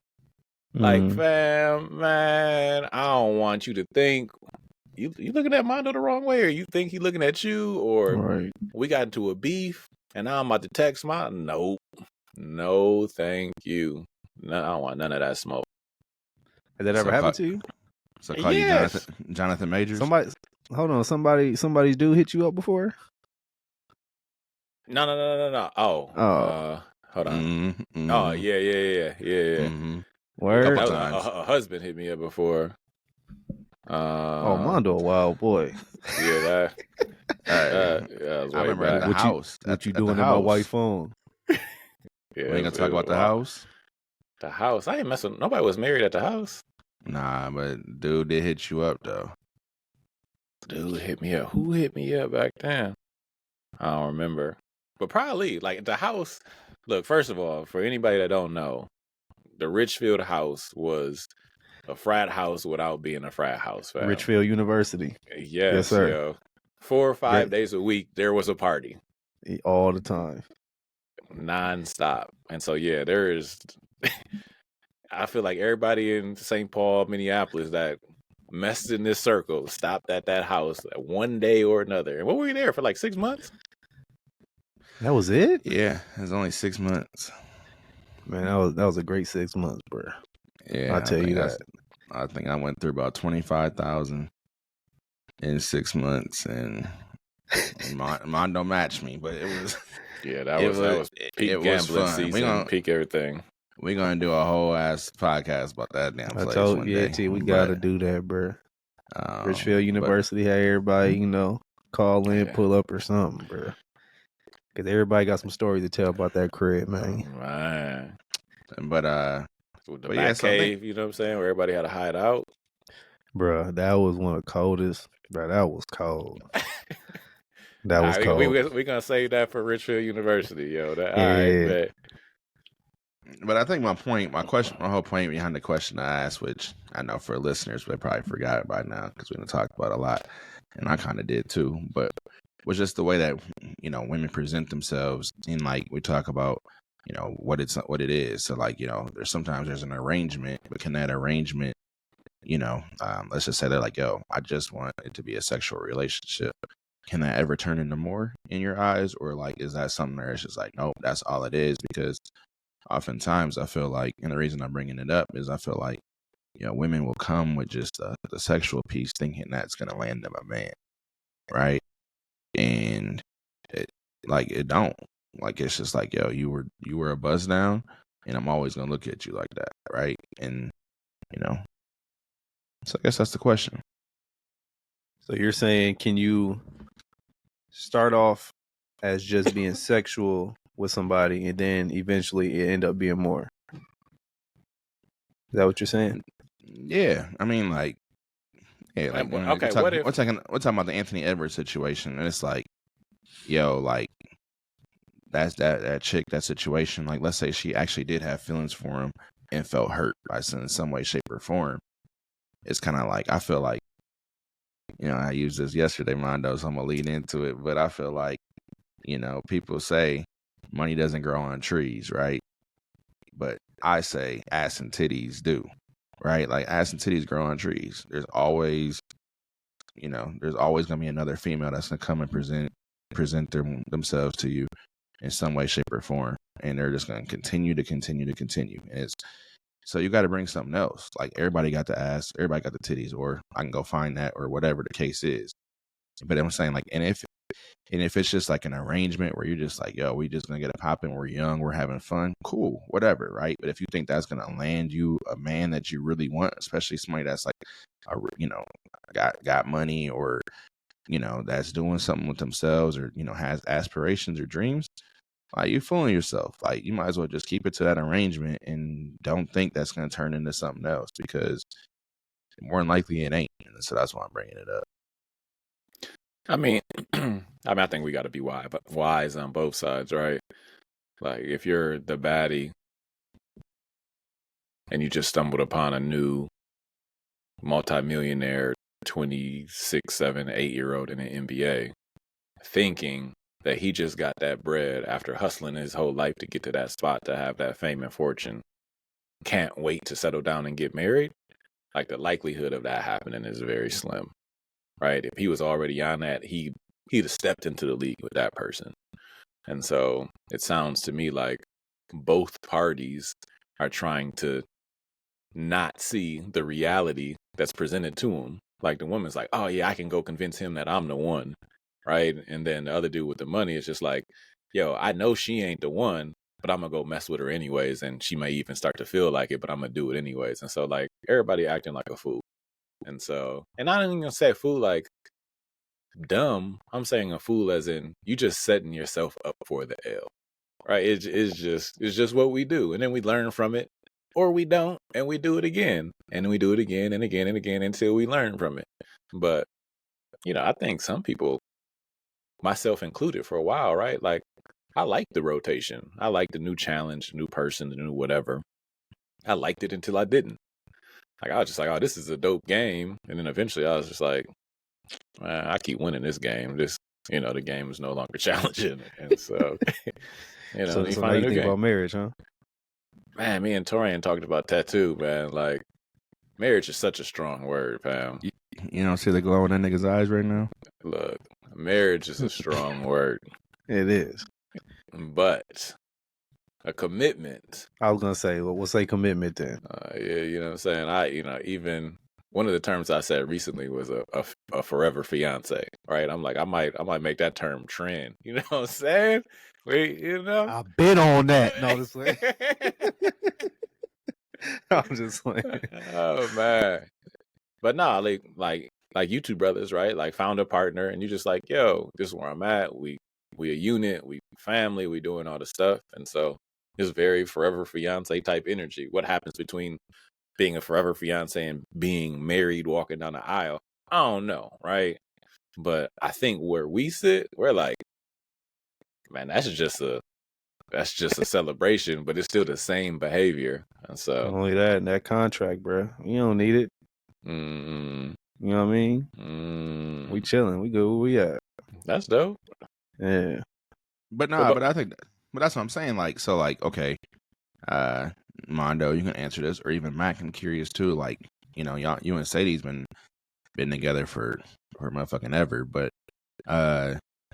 Like, Mm. fam, man, I don't want you to think you looking at Mondo the wrong way, or you think he looking at you, or Right. we got into a beef, and now I'm about to text Nope. No, thank you. No, I don't want none of that smoke. Has that ever happened to you? So call you Yes. Jonathan Majors? Hold on. Somebody's dude hit you up before? No. Oh. Hold on. Mm-hmm. Oh, yeah. Mm-hmm. Where? Couple That was times. a husband hit me up before. Oh, Mondo, a wild boy. Yeah, Hey, that was I way remember at back. the house. What you At the doing in my house. wife's phone? Yeah, We ain't gonna it talk about was the wild. house. The house. I ain't messing. Nobody was married at the house. Nah, but dude did hit you up though. Dude hit me up. Who hit me up back then? I don't remember. But probably like the house. Look, first of all, for anybody that don't know, the Richfield house was a frat house without being a frat house, fam. Richfield University. Yes, sir. yo. 4 or 5 Great. days a week, there was a party. All the time. Non-stop. And so, yeah, there is... I feel like everybody in St. Paul, Minneapolis that messed in this circle stopped at that house one day or another. And what were you there for, like 6 months? That was it? Yeah, it was only 6 months. Man, that was a great 6 months, bro. Yeah, I'll tell you that. I think I went through about 25,000 in 6 months, and Mondo matched me, but it was that was peak gambling season, peak everything. We're gonna do a whole ass podcast about that damn place. One day. T, we gotta do that, bro. Richfield University had everybody, call in, pull up or something, bro. Because everybody got some stories to tell about that crib, man. Man. But with the Mack cave, you know what I'm saying, where everybody had to hide out. Bro, that was one of the coldest. Bro, that was cold. That was cold. We're going to save that for Richfield University, yo. All right, bet. But I think my whole point behind the question I asked, which I know for listeners, they probably forgot it by now because we didn't talk about it a lot, and I kind of did too, but was just the way that, women present themselves in, like, we talk about, what it is. So, like, there's an arrangement, but can that arrangement, let's just say they're like, yo, I just want it to be a sexual relationship. Can that ever turn into more in your eyes? Or, like, is that something where it's just like, nope, that's all it is? Because oftentimes I feel like, and the reason I'm bringing it up is I feel like, women will come with just the sexual piece thinking that's going to land them a man. Right. And it don't. Like, it's just like, yo, you were a buzz down, and I'm always gonna look at you like that, right? And so I guess that's the question. So you're saying, can you start off as just being sexual with somebody, and then eventually it end up being more? Is that what you're saying? Yeah, I mean, like, yeah, like, okay. We're talking about the Anthony Edwards situation, and it's like, yo, like, that's that chick, that situation. Like, let's say she actually did have feelings for him and felt hurt by in some way, shape, or form. It's kind of like, I feel like, I used this yesterday, Mondo, so I'm gonna lead into it. But I feel like, people say money doesn't grow on trees, right? But I say ass and titties do, right? Like, ass and titties grow on trees. There's always gonna be another female that's gonna come and present themselves to you in some way, shape, or form, and they're just gonna continue. And so you got to bring something else. Like, everybody got the ass, everybody got the titties, or I can go find that, or whatever the case is. But I'm saying, like, and if it's just like an arrangement where you're just like, yo, we just gonna get it popping, we're young, we're having fun, cool, whatever, right? But if you think that's gonna land you a man that you really want, especially somebody that's like, got money, or that's doing something with themselves, or has aspirations or dreams, like, you fooling yourself. Like, you might as well just keep it to that arrangement and don't think that's going to turn into something else, because more than likely it ain't. And so that's why I'm bringing it up. I mean, I think we got to be wise on both sides, right? Like, if you're the baddie and you just stumbled upon a new multimillionaire 26, 7, 8-year-old in the NBA, thinking that he just got that bread after hustling his whole life to get to that spot to have that fame and fortune, can't wait to settle down and get married, like the likelihood of that happening is very slim, right? If he was already on that, he'd have stepped into the league with that person. And so it sounds to me like both parties are trying to not see the reality that's presented to them. Like the woman's like, oh yeah, I can go convince him that I'm the one, right? And then the other dude with the money is just like, yo, I know she ain't the one, but I'm gonna go mess with her anyways, and she may even start to feel like it, but I'm gonna do it anyways. And so like everybody acting like a fool. And so, and I don't even gonna say a fool like dumb. I'm saying a fool as in you just setting yourself up for the L, right? It's just what we do, and then we learn from it, or we don't, and we do it again, and we do it again and again and again until we learn from it. But I think some people, myself included, for a while, right? Like I like the rotation, I like the new challenge, the new person, the new whatever. I liked it until I didn't. Like I was just like, oh, this is a dope game, and then eventually I was just like, man, I keep winning this game. The game is no longer challenging, and so So you now find a you new think game. about marriage, huh? Man, me and Torrean talked about tattoo, man. Like, marriage is such a strong word, fam. You don't see the glow in that nigga's eyes right now? Look, marriage is a strong word, It is. but a commitment. I was gonna say, well, we'll say commitment then. Yeah, you know what I'm saying? Even one of the terms I said recently was a forever fiance, right? I'm like, I might make that term trend. You know what I'm saying? I've been on that. No, this way. I'm just like, Oh man. But nah, like you two brothers, right? Like found a partner and you just like, yo, this is where I'm at. We a unit, we family, we doing all the stuff. And so it's very forever fiance type energy. What happens between being a forever fiance and being married walking down the aisle? I don't know, right? But I think where we sit, we're like, man, that's just a celebration, but it's still the same behavior. And so only that and that contract, bro. You don't need it. mm, You know what I mean? We chilling. We good. Where we at? That's dope. Yeah. But no, but I think, but that's what I'm saying. Like, so, like, okay, Mondo, you can answer this, or even Mack. I'm curious too. Like, y'all, you and Sadie's been together for motherfucking ever. But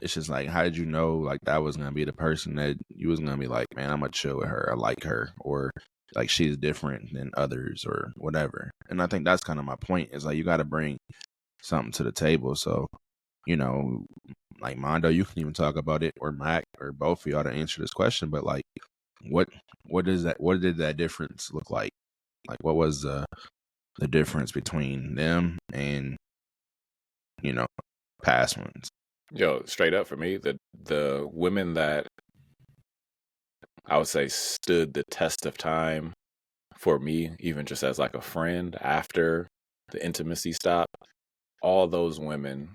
it's just like, how did you know like that was gonna be the person that you was gonna be like, man, I'm gonna chill with her, I like her, or like she's different than others, or whatever. And I think that's kind of my point. Is like you got to bring something to the table. So, like Mondo, you can even talk about it, or Mack, or both of y'all to answer this question. But like, what is that? What did that difference look like? Like, what was the difference between them and past ones? Yo, straight up for me, the women that I would say stood the test of time for me, even just as like a friend after the intimacy stopped, all those women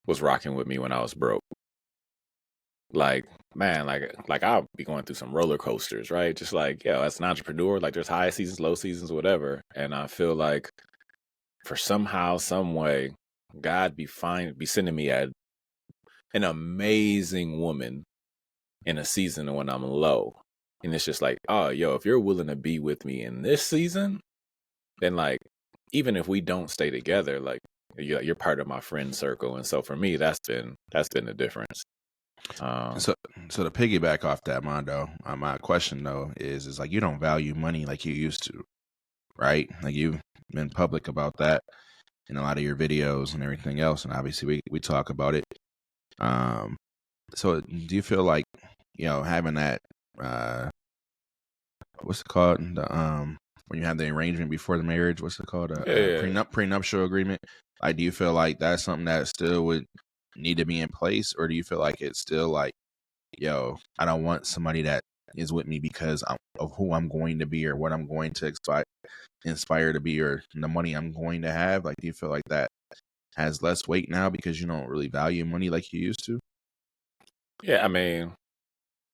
was rocking with me when I was broke. Like, man, like I'll be going through some roller coasters, right? Just like, as an entrepreneur, like there's high seasons, low seasons, whatever. And I feel like for somehow, some way, God be sending me an amazing woman in a season when I'm low. And it's just like, oh, yo, if you're willing to be with me in this season, then like, even if we don't stay together, like you're part of my friend circle. And so for me, that's been the difference. So to piggyback off that, Mondo, my question though is like, you don't value money like you used to, right? Like you've been public about that in a lot of your videos and everything else, and obviously we talk about it. So do you feel like having that what's it called, the when you have the arrangement before the marriage, what's it called, prenuptial agreement? Like, do you feel like that's something that still would need to be in place, or do you feel like it's still like, I don't want somebody that is with me because of who I'm going to be or what I'm going to inspire to be or the money I'm going to have? Like, do you feel like that has less weight now because you don't really value money like you used to? Yeah, I mean,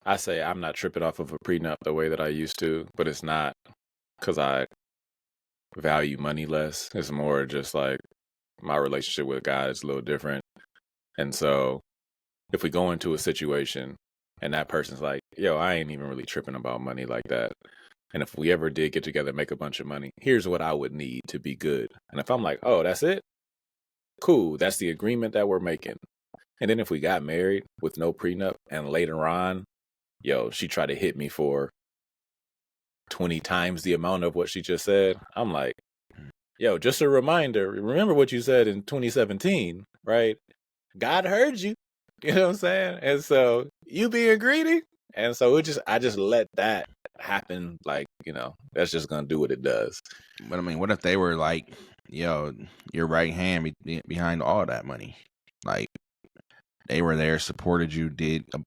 I say I'm not tripping off of a prenup the way that I used to, but it's not because I value money less. It's more just like my relationship with God is a little different. And so if we go into a situation and that person's like, yo, I ain't even really tripping about money like that, And if we ever did get together and make a bunch of money, here's what I would need to be good. And if I'm like, oh, that's it? Cool. That's the agreement that we're making. And then if we got married with no prenup and later on, she tried to hit me for 20 times the amount of what she just said, I'm like, just a reminder, remember what you said in 2017, right? God heard you. You know what I'm saying? And so you being greedy. And so I just let that happen. Like, that's just going to do what it does. But I mean, what if they were like, your right hand behind all that money? Like, they were there, supported you,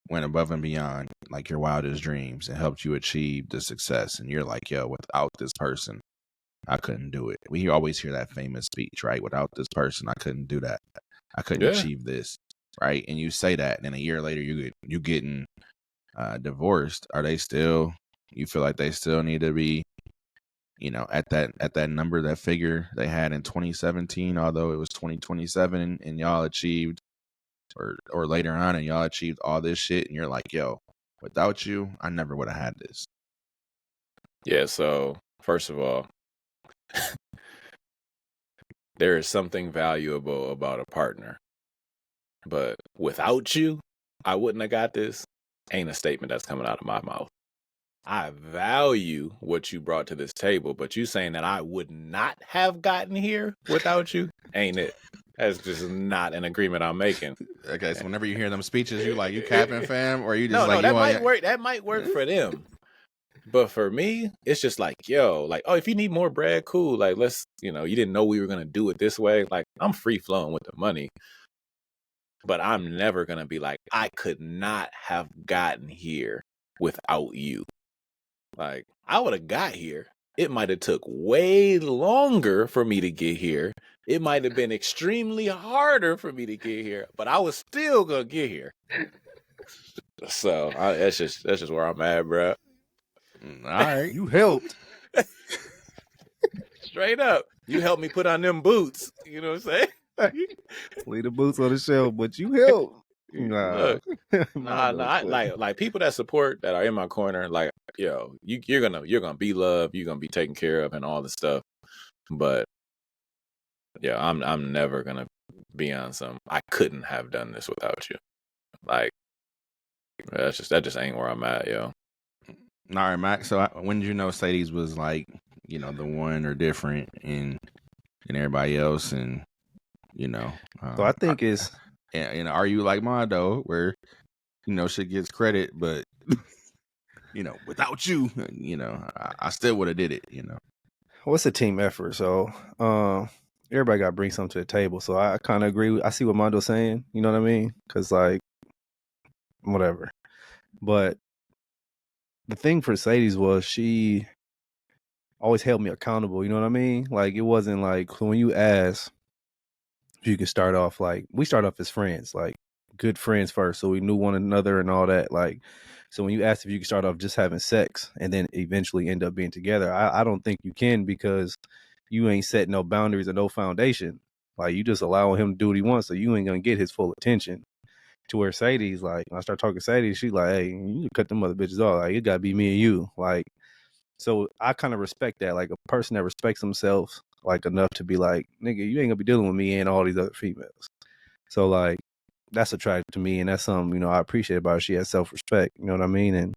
went above and beyond, like your wildest dreams, and helped you achieve the success. And you're like, without this person, I couldn't do it. We always hear that famous speech, right? Without this person, I couldn't do that. I couldn't achieve this, right? And you say that, and then a year later, you getting divorced. Are they still? You feel like they still need to be, at that number, that figure they had in 2017, although it was 2027, and y'all achieved, or later on, and y'all achieved all this shit, and you're like, without you, I never would have had this. Yeah. So first of all, there is something valuable about a partner, but without you, I wouldn't have got this. Ain't a statement that's coming out of my mouth. I value what you brought to this table, but you saying that I would not have gotten here without you, ain't it? That's just not an agreement I'm making. Okay, so whenever you hear them speeches, you like, you capping, fam, or you just that might work. That might work for them. But for me, it's just like, if you need more bread, cool. Like, let's, you didn't know we were going to do it this way. Like, I'm free flowing with the money. But I'm never going to be like, I could not have gotten here without you. Like, I would have got here. It might have took way longer for me to get here. It might have been extremely harder for me to get here, but I was still going to get here. So that's just where I'm at, bro. All right. You helped. Straight up. You helped me put on them boots. You know what I'm saying? Leave the boots on the shelf, but you helped. Look, like people that support, that are in my corner, like, you're gonna be loved, you're gonna be taken care of, and all this stuff. But I'm never gonna be on some, I couldn't have done this without you. Like, that just ain't where I'm at, yo. All right, Mack. So when did you know Sadie's was like, the one or different in everybody else, and so I think it's. And are you like Mondo, where shit gets credit, but without you, I still would have did it. Well, it's a team effort, so everybody got to bring something to the table. So I kind of agree. I see what Mondo's saying. You know what I mean? Because like, whatever. But the thing for Sadie's was she always held me accountable. You know what I mean? Like, it wasn't like when you ask. You could start off like, we start off as friends, like good friends first. So we knew one another and all that. Like, so when you asked if you could start off just having sex and then eventually end up being together, I don't think you can, because you ain't set no boundaries or no foundation. Like, you just allowing him to do what he wants. So you ain't going to get his full attention. To where Sadie's like, when I start talking to Sadie, she's like, hey, you cut them other bitches off. Like, it got to be me and you. Like, so I kind of respect that. Like, a person that respects themselves like enough to be like, nigga, you ain't gonna be dealing with me and all these other females. So like, that's attractive to me, and that's something, I appreciate about her. She has self-respect, you know what I mean? And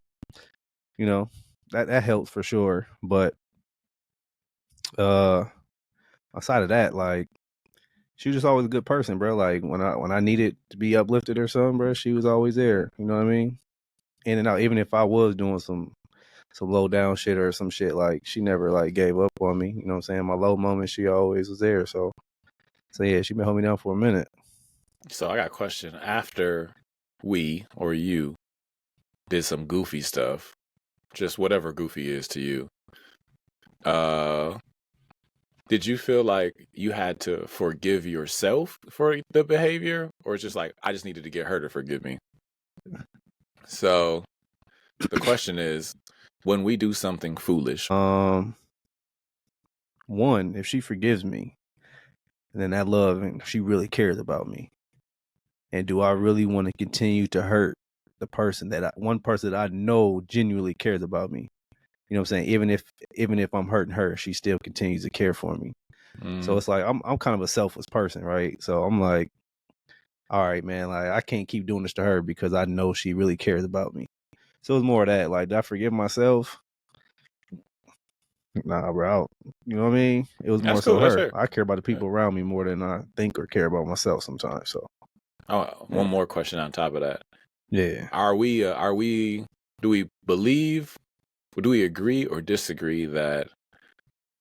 that helps for sure. But outside of that, like, she was just always a good person, bro. Like, when I needed to be uplifted or something, bro, she was always there. You know what I mean? In and out. Even if I was doing some low down shit or some shit, like, she never like gave up on me. You know what I'm saying? My low moments, she always was there. So yeah, she been holding me down for a minute. So I got a question. After we or you did some goofy stuff, just whatever goofy is to you, did you feel like you had to forgive yourself for the behavior, or it's just like, I just needed to get her to forgive me? So the question is, when we do something foolish, one, if she forgives me, then that love, and she really cares about me, and do I really want to continue to hurt the person one person that I know genuinely cares about me? You know what I'm saying? Even if I'm hurting her, she still continues to care for me. So it's like I'm kind of a selfless person, right? So I'm like, all right, man, like I can't keep doing this to her because I know she really cares about me. So it's more of that. Like, did I forgive myself? Nah, bro. You know what I mean? It was That's more cool. so That's her. fair. I care about the people around me more than I think or care about myself sometimes. So One more question on top of that. yeah. Do we believe, do we agree or disagree that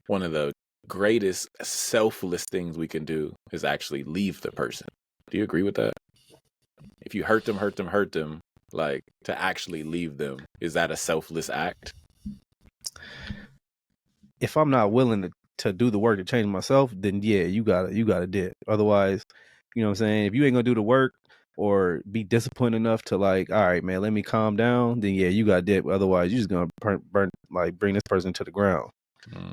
one of the greatest selfless things we can do is actually leave the person? Do you agree with that? If you hurt them, like to actually leave them, is that a selfless act? If I'm not willing to do the work to change myself, then yeah, you gotta dip. Otherwise, you know what I'm saying? If you ain't gonna do the work or be disciplined enough to like, all right, man, let me calm down, then yeah, you gotta dip. Otherwise, you're just gonna burn like bring this person to the ground.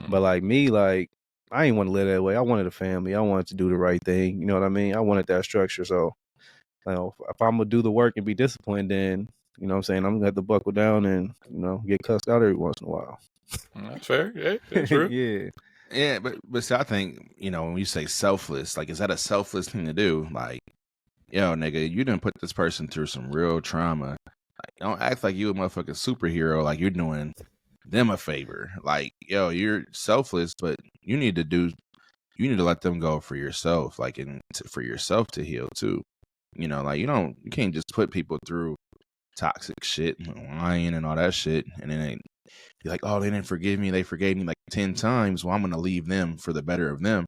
But like me, like I ain't want to live that way. I wanted a family. I wanted to do the right thing. You know what I mean? I wanted that structure. So, you know, if I'm gonna do the work and be disciplined, then you know what I'm saying, I'm gonna have to buckle down and, you know, get cussed out every once in a while. That's fair. Yeah, that's true. Yeah. Yeah, but see, I think, you know, when you say selfless, like, is that a selfless thing to do? Like, yo, nigga, you done put this person through some real trauma. Like, don't act like you a motherfucking superhero, like you're doing them a favor. Like, yo, you're selfless, but you need to let them go for yourself, like, for yourself to heal too. You know, like you can't just put people through toxic shit, lying and all that shit, and then you're like, oh, they didn't forgive me. They forgave me like 10 times. Well, I'm going to leave them for the better of them.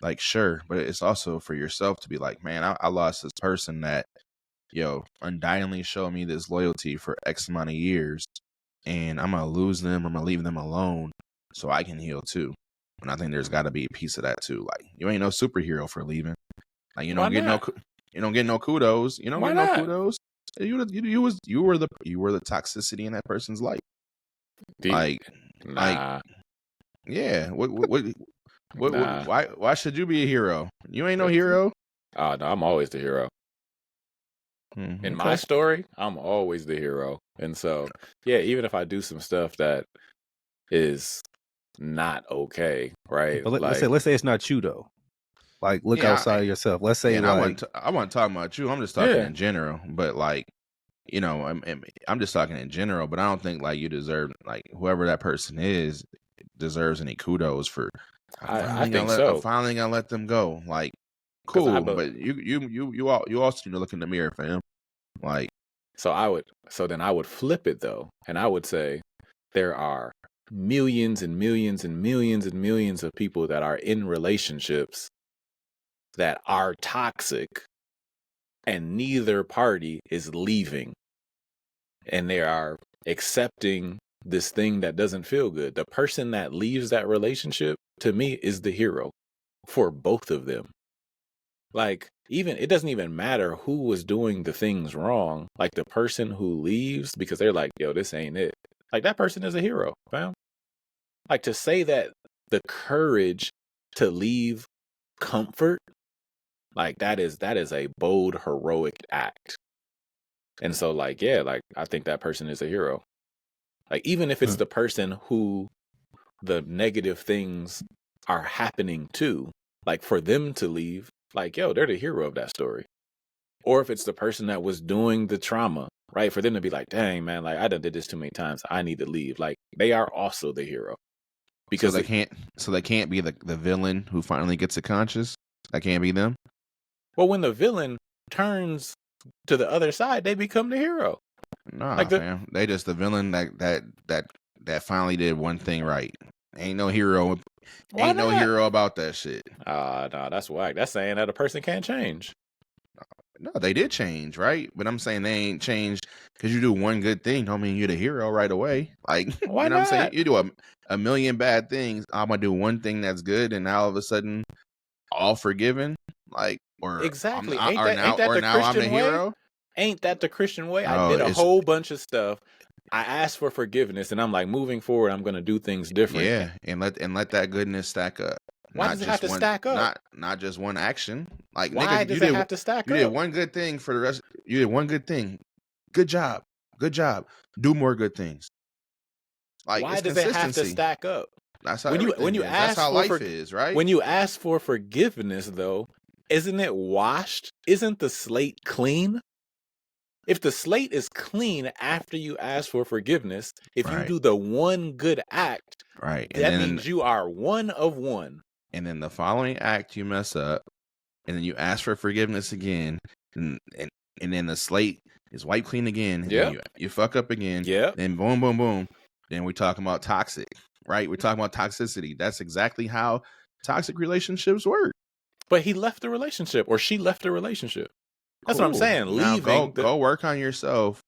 Like, sure. But it's also for yourself to be like, man, I lost this person that, undoubtedly showed me this loyalty for X amount of years. And I'm going to lose them. I'm going to leave them alone so I can heal too. And I think there's got to be a piece of that too. Like, you ain't no superhero for leaving. Like, you don't get no kudos. You don't Why get not? no kudos. You were the toxicity in that person's life. Nah. Yeah. Nah. Why should you be a hero? You ain't no hero. Oh no, I'm always the hero. In my story, I'm always the hero. And so, yeah, even if I do some stuff that is not okay, right? But let's say it's not you though. Like, look outside of yourself. Let's say, I wasn't talking about you. I'm just talking in general. But like, I'm just talking in general. But I don't think like you deserve, like, whoever that person is deserves any kudos for. I think so. I'm finally gonna let them go. Like, cool. But you also need to look in the mirror, fam. Like, so then I would flip it though, and I would say there are millions and millions and millions and millions of people that are in relationships that are toxic, and neither party is leaving, and they are accepting this thing that doesn't feel good. The person that leaves that relationship, to me, is the hero for both of them. Like, it doesn't even matter who was doing the things wrong. Like, the person who leaves because they're like, yo, this ain't it. Like, that person is a hero, fam. Like, to say that the courage to leave comfort, like, that is a bold, heroic act. And so, like, yeah, like, I think that person is a hero. Like, even if it's the person who the negative things are happening to, like, for them to leave, like, yo, they're the hero of that story. Or if it's the person that was doing the trauma, right? For them to be like, dang, man, like, I done did this too many times. I need to leave. Like, they are also the hero. Because they can't be the villain who finally gets it conscious. That can't be them. Well, when the villain turns to the other side, they become the hero. Nah, like fam. They just the villain that finally did one thing right. Ain't no hero. Ain't no hero about that shit. No, that's whack. That's saying that a person can't change. No, they did change, right? But I'm saying they ain't changed because you do one good thing. Don't mean you're the hero right away. Like, why you know not? what I'm saying? You do a million bad things. I'm gonna do one thing that's good, and now all of a sudden, all forgiven. Like, or exactly. Ain't that the Christian way? Ain't that the Christian way? I did a whole bunch of stuff. I asked for forgiveness, and I'm like, moving forward, I'm gonna do things different. Yeah, and let that goodness stack up. Why does it have to stack up? Not just one action. Like, why nigga, does it have to stack up? You did one good thing for the rest. You did one good thing. Good job. Do more good things. Like Why it's does it have to consistency. stack up? That's how When everything you is. That's ask how for life is, right? when you ask for forgiveness, though, isn't it washed? Isn't the slate clean? If the slate is clean after you ask for forgiveness, if you Right. do the one good act, Right. And that then means you are one of one. and then the following act you mess up, and then you ask for forgiveness again, and then the slate is wiped clean again, and then you fuck up again, then boom, boom, boom. Then we're talking about toxic, right? We're talking about toxicity. That's exactly how toxic relationships work. But he left the relationship, or she left the relationship. That's what I'm saying. Now Leaving. go work on yourself.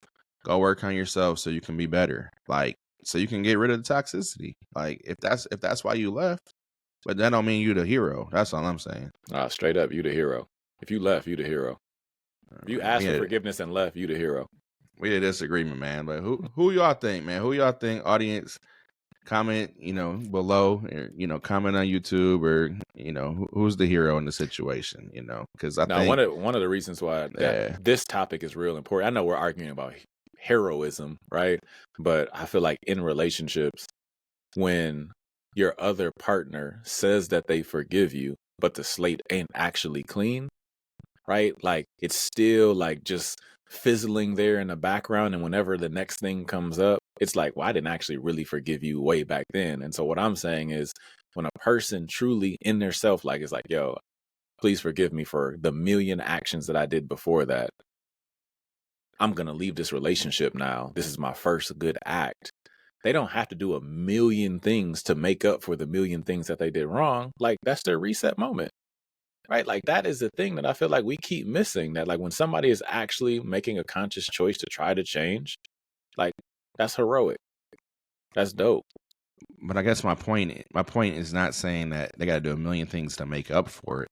Go work on yourself so you can be better. Like, so you can get rid of the toxicity. Like, if that's why you left, but that don't mean you the hero. That's all I'm saying. Straight up, you the hero. If you left, you the hero. If you asked for forgiveness and left, you the hero. We had a disagreement, man. But who y'all think, man? Who y'all think? Audience, comment, below, or, comment on YouTube, or who's the hero in the situation? Because I think one of the reasons why this topic is real important. I know we're arguing about heroism, right? But I feel like in relationships, when your other partner says that they forgive you, but the slate ain't actually clean, right? Like it's still like just fizzling there in the background. And whenever the next thing comes up, it's like, well, I didn't actually really forgive you way back then. And so what I'm saying is when a person truly in their self, like, is like, yo, please forgive me for the million actions that I did before that. I'm going to leave this relationship now. This is my first good act. They don't have to do a million things to make up for the million things that they did wrong. Like that's their reset moment. Right? Like that is the thing that I feel like we keep missing, that like when somebody is actually making a conscious choice to try to change, like that's heroic. That's dope. But I guess my point is not saying that they got to do a million things to make up for it.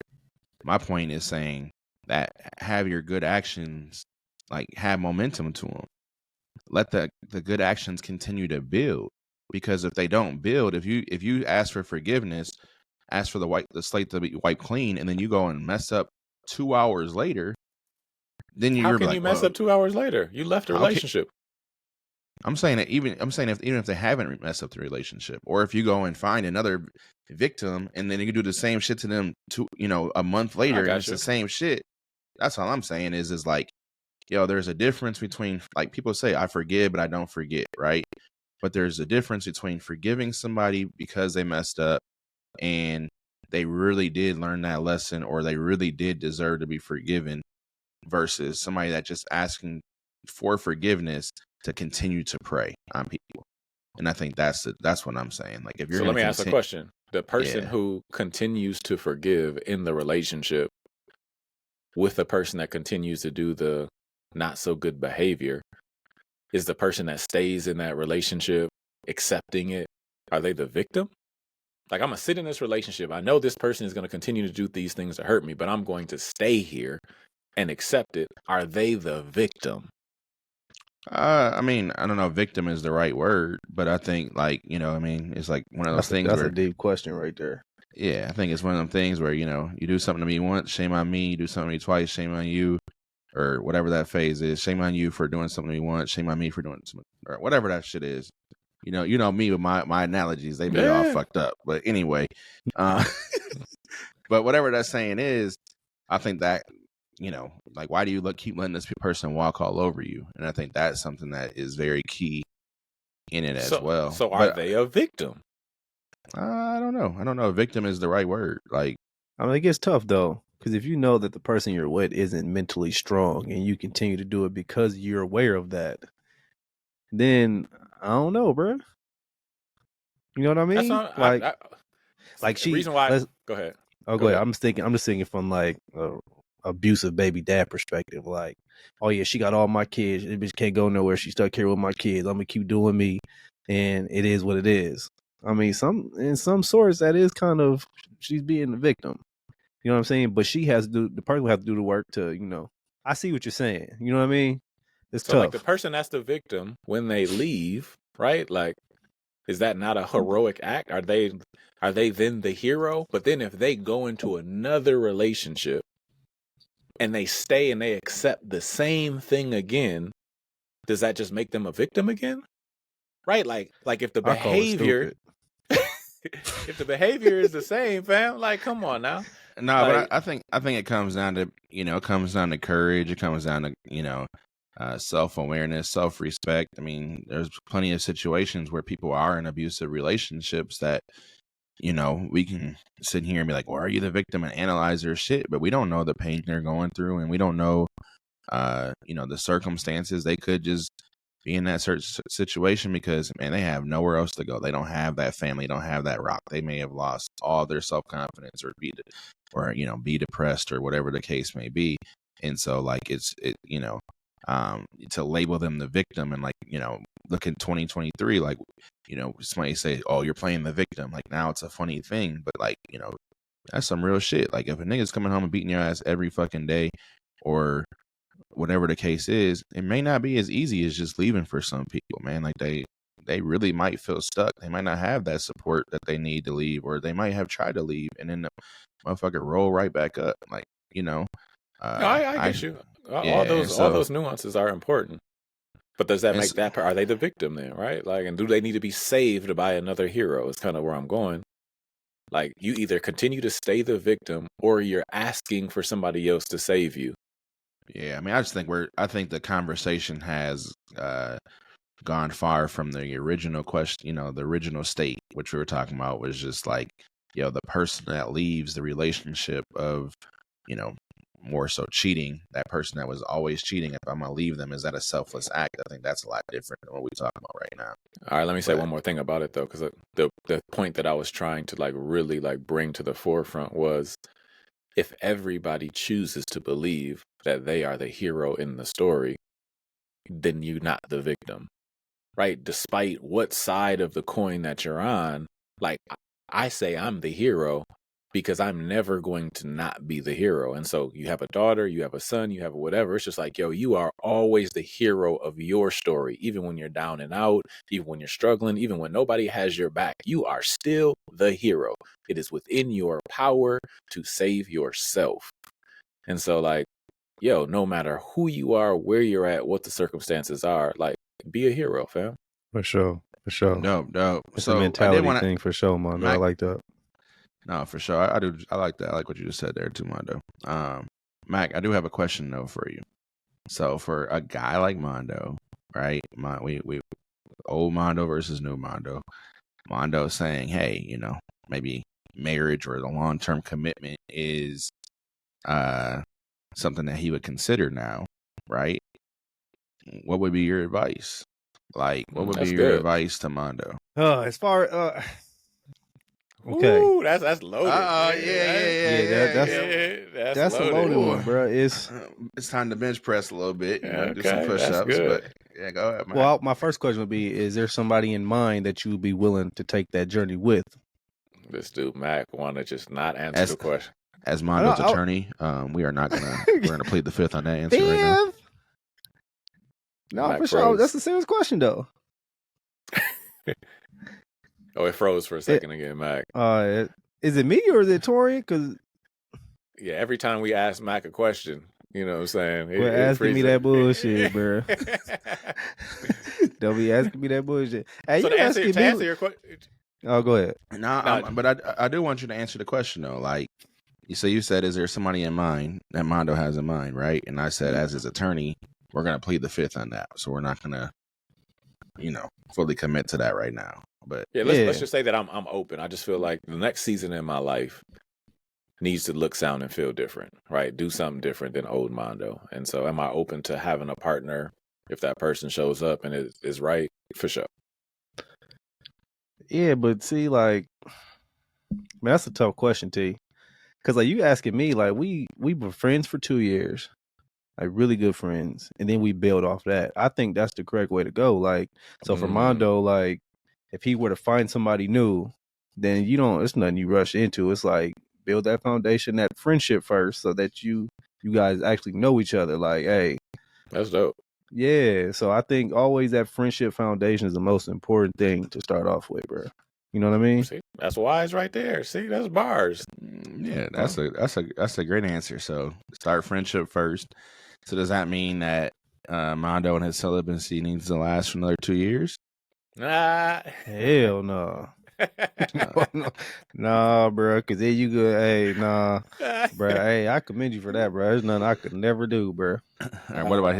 My point is saying that have your good actions, like have momentum to them. Let the good actions continue to build, because if they don't build, if you ask for forgiveness, ask for the slate to be wiped clean, and then you go and mess up 2 hours later, then how can you mess up 2 hours later? You left the relationship. I'm saying that even if they haven't messed up the relationship, or if you go and find another victim and then you can do the same shit to them a month later and it's the same shit. That's all I'm saying is like, there's a difference between, like, people say I forgive but I don't forget, right? But there's a difference between forgiving somebody because they messed up and they really did learn that lesson, or they really did deserve to be forgiven, versus somebody that just asking for forgiveness to continue to prey on people. And I think that's what I'm saying. Like, if you're let me ask a question. The person who continues to forgive in the relationship with the person that continues to do the not so good behavior, is the person that stays in that relationship accepting it, are they the victim? Like, I'm going to sit in this relationship. I know this person is going to continue to do these things to hurt me, but I'm going to stay here and accept it. Are they the victim? I mean, I don't know if victim is the right word, but I think, like, it's like one of those things that's a deep question right there. Yeah, I think it's one of them things where, you do something to me once, shame on me. You do something to me twice, shame on you. Or whatever that phase is. Shame on you for doing something to me once, shame on me for doing something, or whatever that shit is. You know me with my analogies, they be all fucked up. But anyway, but whatever that saying is, I think that, like, why do you keep letting this person walk all over you? And I think that's something that is very key in it as well. So are they a victim? I don't know. I don't know if victim is the right word. Like, I mean, it gets tough though, because if you know that the person you're with isn't mentally strong and you continue to do it because you're aware of that, then I don't know, bro. You know what I mean? That's not, reason why. Go ahead. Oh, go ahead. I'm just thinking from like abusive baby dad perspective. Like, oh yeah, she got all my kids. This bitch can't go nowhere. She stuck here with my kids. I'm gonna keep doing me, and it is what it is. I mean, in some sorts, that is kind of, she's being the victim. You know what I'm saying? But she has to do, the person will have to do the work to, I see what you're saying. You know what I mean? It's tough. Like, the person that's the victim, when they leave, right? Like, is that not a heroic act? Are they then the hero? But then if they go into another relationship and they stay and they accept the same thing again, does that just make them a victim again? right? Like if the I call it behavior, stupid. if the behavior is the same, fam, like come on now. No, Like, but I think it comes down to it comes down to courage. It comes down to self-awareness, self-respect. I mean, there's plenty of situations where people are in abusive relationships that we can sit here and be like, well, are you the victim, and analyze their shit, but we don't know the pain they're going through, and we don't know the circumstances. They could just be in that certain situation because, man, they have nowhere else to go. They don't have that family, don't have that rock. They may have lost all their self-confidence or be depressed or whatever the case may be. And so like to label them the victim and look in 2023, somebody say, oh, you're playing the victim. Like now it's a funny thing, but that's some real shit. Like if a nigga's coming home and beating your ass every fucking day or whatever the case is, it may not be as easy as just leaving for some people, man. Like they really might feel stuck. They might not have that support that they need to leave, or they might have tried to leave and then the motherfucker roll right back up. no, I get you. All those nuances are important. But does that make that part? Are they the victim then, right? Like, and do they need to be saved by another hero? Is kind of where I'm going. Like, you either continue to stay the victim, or you're asking for somebody else to save you. Yeah, I mean, I think the conversation has gone far from the original question. The original state, which we were talking about, was just like, the person that leaves the relationship of, more so cheating, that person that was always cheating, if I'm gonna leave them, is that a selfless act? I think that's a lot different than what we're talking about right now. All right, let me say one more thing about it though, because the point that I was trying to really bring to the forefront was, if everybody chooses to believe that they are the hero in the story, then you're not the victim, right? Despite what side of the coin that you're on, like I say I'm the hero because I'm never going to not be the hero. And so you have a daughter, you have a son, you have whatever. It's just like, yo, you are always the hero of your story, even when you're down and out, even when you're struggling, even when nobody has your back, you are still the hero. It is within your power to save yourself. And so like, yo, no matter who you are, where you're at, what the circumstances are, like, be a hero, fam. For sure. No. It's a mentality thing for sure, Mondo. I like that. No, for sure. I do. I like that. I like what you just said there too, Mondo. Mac, I do have a question though for you. So for a guy like Mondo, right? We old Mondo versus new Mondo. Mondo saying, hey, maybe marriage or the long-term commitment is something that he would consider now, right? What would be your advice? Like, what would be your advice to Mondo? As far okay. Ooh, that's loaded. That's a loaded one, bro. It's time to bench press a little bit, do some push-ups. But yeah, go ahead, man. Well, my first question would be: is there somebody in mind that you would be willing to take that journey with? This dude Mac want to just not answer the question. As Mondo's attorney, we are not gonna we're gonna plead the fifth on that answer right now. No, Mac for sure. Froze. That's a serious question, though. Oh, it froze for a second again, Mac. Is it me or is it Torrean? Because yeah, every time we ask Mac a question, you know what I'm saying? We're asking me that bullshit, bro. Don't be asking me that bullshit. Hey, so to answer your question. Oh, go ahead. But I do want you to answer the question though. Like, you said, is there somebody in mind that Mondo has in mind, right? And I said, as his attorney, we're gonna plead the fifth on that. So we're not gonna, fully commit to that right now. But yeah, let's just say that I'm open. I just feel like the next season in my life needs to look, sound, and feel different, right? Do something different than old Mondo. And so am I open to having a partner if that person shows up and is right? For sure. Yeah, but see, like, man, that's a tough question, T. Because like you asking me, like we were friends for 2 years, like really good friends, and then we build off that. I think that's the correct way to go. Like, so for Mondo, like, if he were to find somebody new, then it's nothing you rush into. It's like build that foundation, that friendship first, so that you guys actually know each other. Like, hey, that's dope. Yeah, so I think always that friendship foundation is the most important thing to start off with, bro. You know what I mean? See, that's wise right there. See, that's bars. Yeah, that's a great answer. So start friendship first. So does that mean that Mondo and his celibacy needs to last for another 2 years? Hell no. Nah, bro. Cause then you go, hey, nah, bro. Hey, I commend you for that, bro. There's nothing I could never do, bro. All right, what about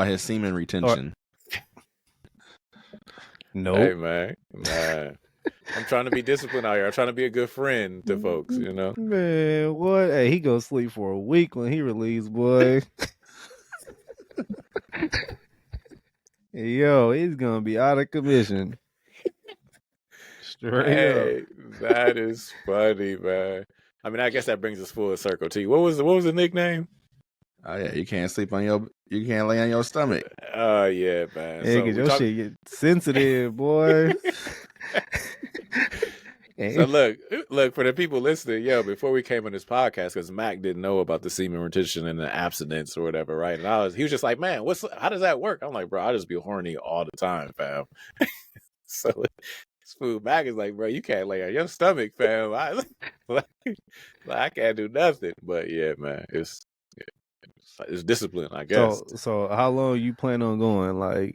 his semen retention? Nope. Hey, man. I'm trying to be disciplined out here. I'm trying to be a good friend to folks, you know? Man, what? Hey, he go sleep for a week when he released, boy. Yo, he's gonna be out of commission. Straight Hey, up. that is funny, man. I mean, I guess that brings us full circle to you. What was the nickname? Oh yeah, you can't lay on your stomach. Oh yeah, man. Hey, cause your shit get sensitive, boy. So look for the people listening, before we came on this podcast, because Mack didn't know about the semen retention and the abstinence or whatever, right? And he was just like, man, how does that work? I'm like, bro, I just be horny all the time, fam. So this food Mack is like, bro, you can't lay on your stomach, fam. I can't do nothing. But yeah, man, it's discipline, I guess. So how long you plan on going? Like,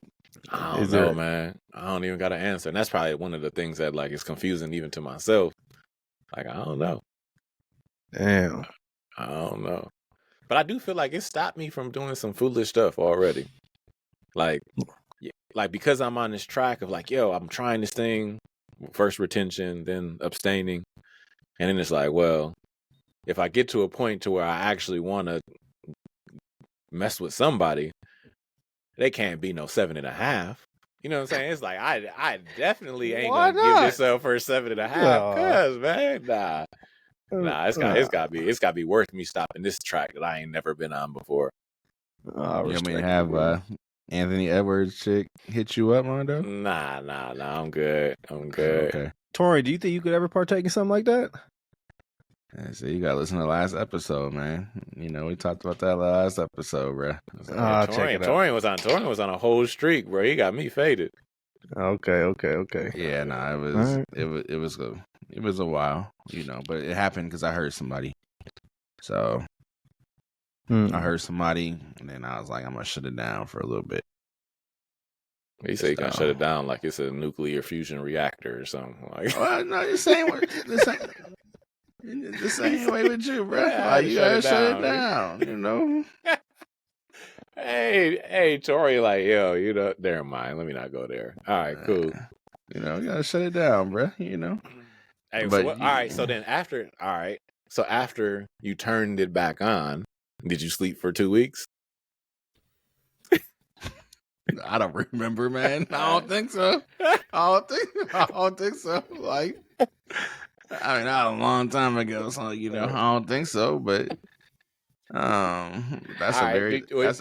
I don't know, man. I don't even got an answer. And that's probably one of the things that like is confusing even to myself. Like, I don't know. Damn. I don't know. But I do feel like it stopped me from doing some foolish stuff already. Like because I'm on this track of like, I'm trying this thing, first retention, then abstaining. And then it's like, well, if I get to a point to where I actually want to mess with somebody, they can't be no 7.5. You know what I'm saying? It's like I definitely ain't gonna give yourself for 7.5. Cause man, nah, it's gotta be worth me stopping this track that I ain't never been on before. Have Anthony Edwards chick hit you up, Mondo? Nah, I'm good. Okay. Tori, do you think you could ever partake in something like that? Yeah, so you gotta listen to the last episode, man. You know, we talked about that last episode, bro. Torrean was on a whole streak, bro. He got me faded. Okay. Yeah, it was a while, you know, but it happened because I heard somebody. So I heard somebody, and then I was like, I'm gonna shut it down for a little bit. He said he's gonna shut it down like it's a nuclear fusion reactor or something. Like, well, no, the same way with you, bro. Like, you gotta shut it down, you know. Hey, Tori, like, you know, never mind. Let me not go there. All right, cool. You know, you gotta shut it down, bro. You know. Hey, but all right. So then after you turned it back on, did you sleep for 2 weeks? I don't remember, man. I don't think so. I don't think so. Like, I mean, that was a long time ago, so you know, I don't think so. But that's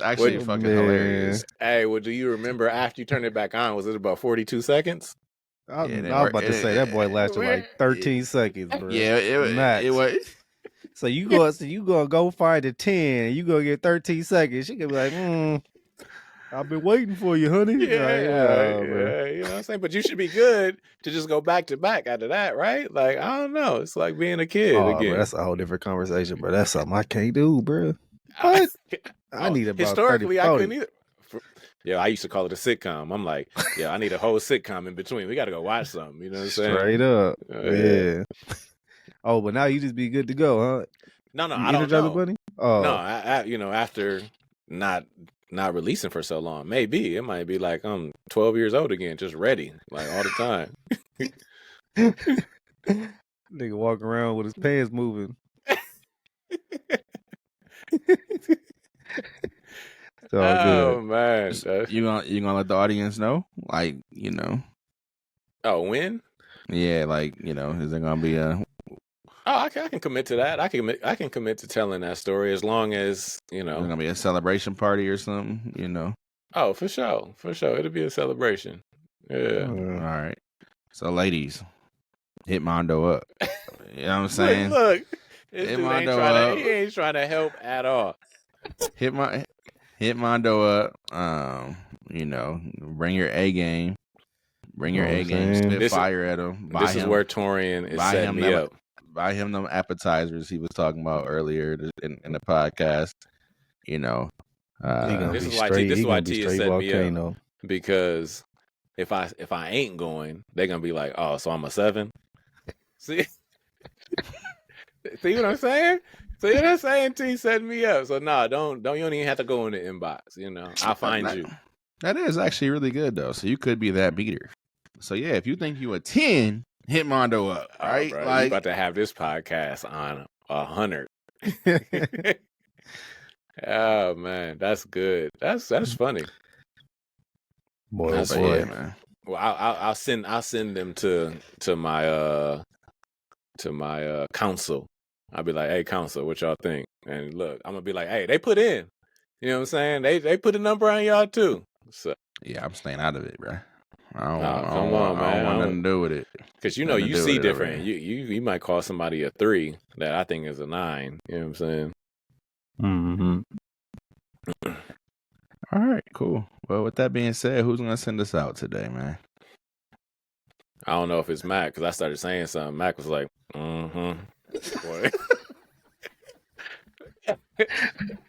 actually fucking hilarious. Hey, well, do you remember after you turned it back on? Was it about 42 seconds? I was about to say that boy lasted like 13 seconds, bro. Yeah, it was. So you gonna go find a 10, and you gonna get 13 seconds. She gonna be like, I've been waiting for you, honey. Yeah, you know what I'm saying? But you should be good to just go back to back after that, right? Like, I don't know. It's like being a kid again. Bro, that's a whole different conversation, bro. That's something I can't do, bro. What? I need about historically 30, I couldn't either. Yeah, I used to call it a sitcom. I'm like, I need a whole sitcom in between. We got to go watch something. You know what I'm saying? Straight up. Yeah. Oh, but now you just be good to go, huh? No, I don't know. Bunny? Oh. No, after not releasing for so long, maybe it might be like I'm 12 years old again, just ready, like all the time. Nigga walking around with his pants moving. Oh man, you gonna let the audience know, like, you know? Oh, when? Yeah, like, you know, is there gonna be a? Oh, I can commit to that. I can commit to telling that story as long as, you know. There's gonna be a celebration party or something, you know. Oh, for sure. It'll be a celebration. Yeah. All right. So, ladies, hit Mondo up. You know what I'm saying? Look, this dude he ain't trying to help at all. Hit Mondo up. You know, bring your A game. Bring your A game. Spit fire at him. This is where Torrean is setting me up. Buy him them appetizers he was talking about earlier in the podcast. You know, this is why T is setting me up, because if I ain't going, they're gonna be like, oh, so I'm a 7. See, see what I'm saying? See what I'm saying? T setting me up. So no, don't you don't even have to go in the inbox. You know, I'll find you. That is actually really good though. So you could be that beater. So yeah, if you think you a 10, hit Mondo up, right? Bro, you about to have this podcast on 100. Oh man, that's good. That's funny. Boy, That's boy. Yeah, man. Well, I'll send them to my council. I'll be like, hey, council, what y'all think? And look, I'm gonna be like, hey, they put in. You know what I'm saying? They put a number on y'all too. So Yeah, I'm staying out of it, bro. I don't come want on, man. I don't want nothing to do with it. Because you know you see different. You might call somebody a 3 that I think is a 9. You know what I'm saying? Mm-hmm. All right, cool. Well, with that being said, who's gonna send us out today, man? I don't know if it's Mack because I started saying something. Mack was like, Boy.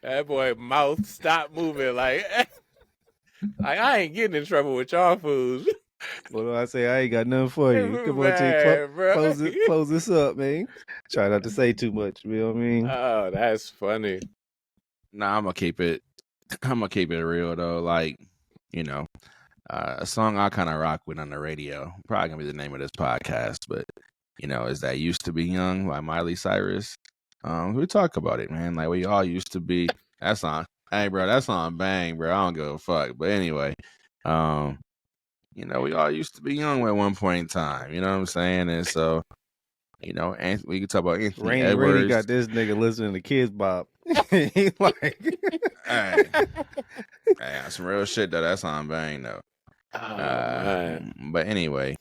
That boy mouth stopped moving like I ain't getting in trouble with y'all fools. What do I say? I ain't got nothing for you. Come on, T. Close this up, man. Try not to say too much. You know what I mean? Oh, that's funny. Nah, I'm gonna keep it real though. Like, you know, a song I kind of rock with on the radio, probably gonna be the name of this podcast, but you know, is that "Used to Be Young" by Miley Cyrus. We talk about it, man. Like we all used to be. That song, hey, bro, that song bang, bro. I don't give a fuck. But anyway, you know, we all used to be young at one point in time. You know what I'm saying? And so, you know, we can talk about Anthony Edwards. Rainy got this nigga listening to Kids Bop. He like, hey, some real shit though. That song bang though. But anyway,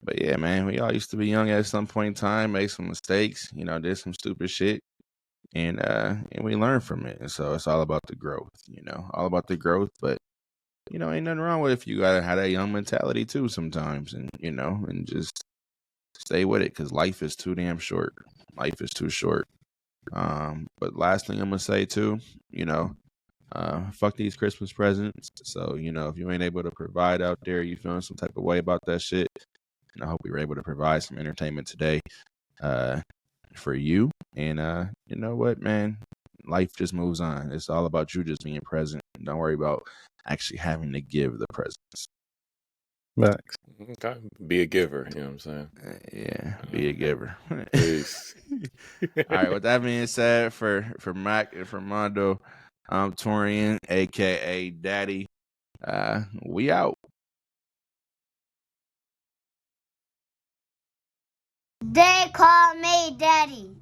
but yeah, man, we all used to be young at some point in time, made some mistakes, you know, did some stupid shit, and we learned from it. And so it's all about the growth, you know, all about the growth. But you know, ain't nothing wrong with if you gotta have that young mentality too sometimes, and you know, and just stay with it because life is too damn short. Life is too short. But last thing I'm gonna say too, you know, fuck these Christmas presents. So, you know, if you ain't able to provide out there, you feeling some type of way about that shit. And I hope we were able to provide some entertainment today, for you. And you know what, man? Life just moves on. It's all about you just being present. Don't worry about actually having to give the presents. Max. Okay. Be a giver, you know what I'm saying? Yeah, be a giver. Peace. All right, with that being said, for Mack and for Mondo, I'm Torrean, aka Daddy. We out. They call me Daddy.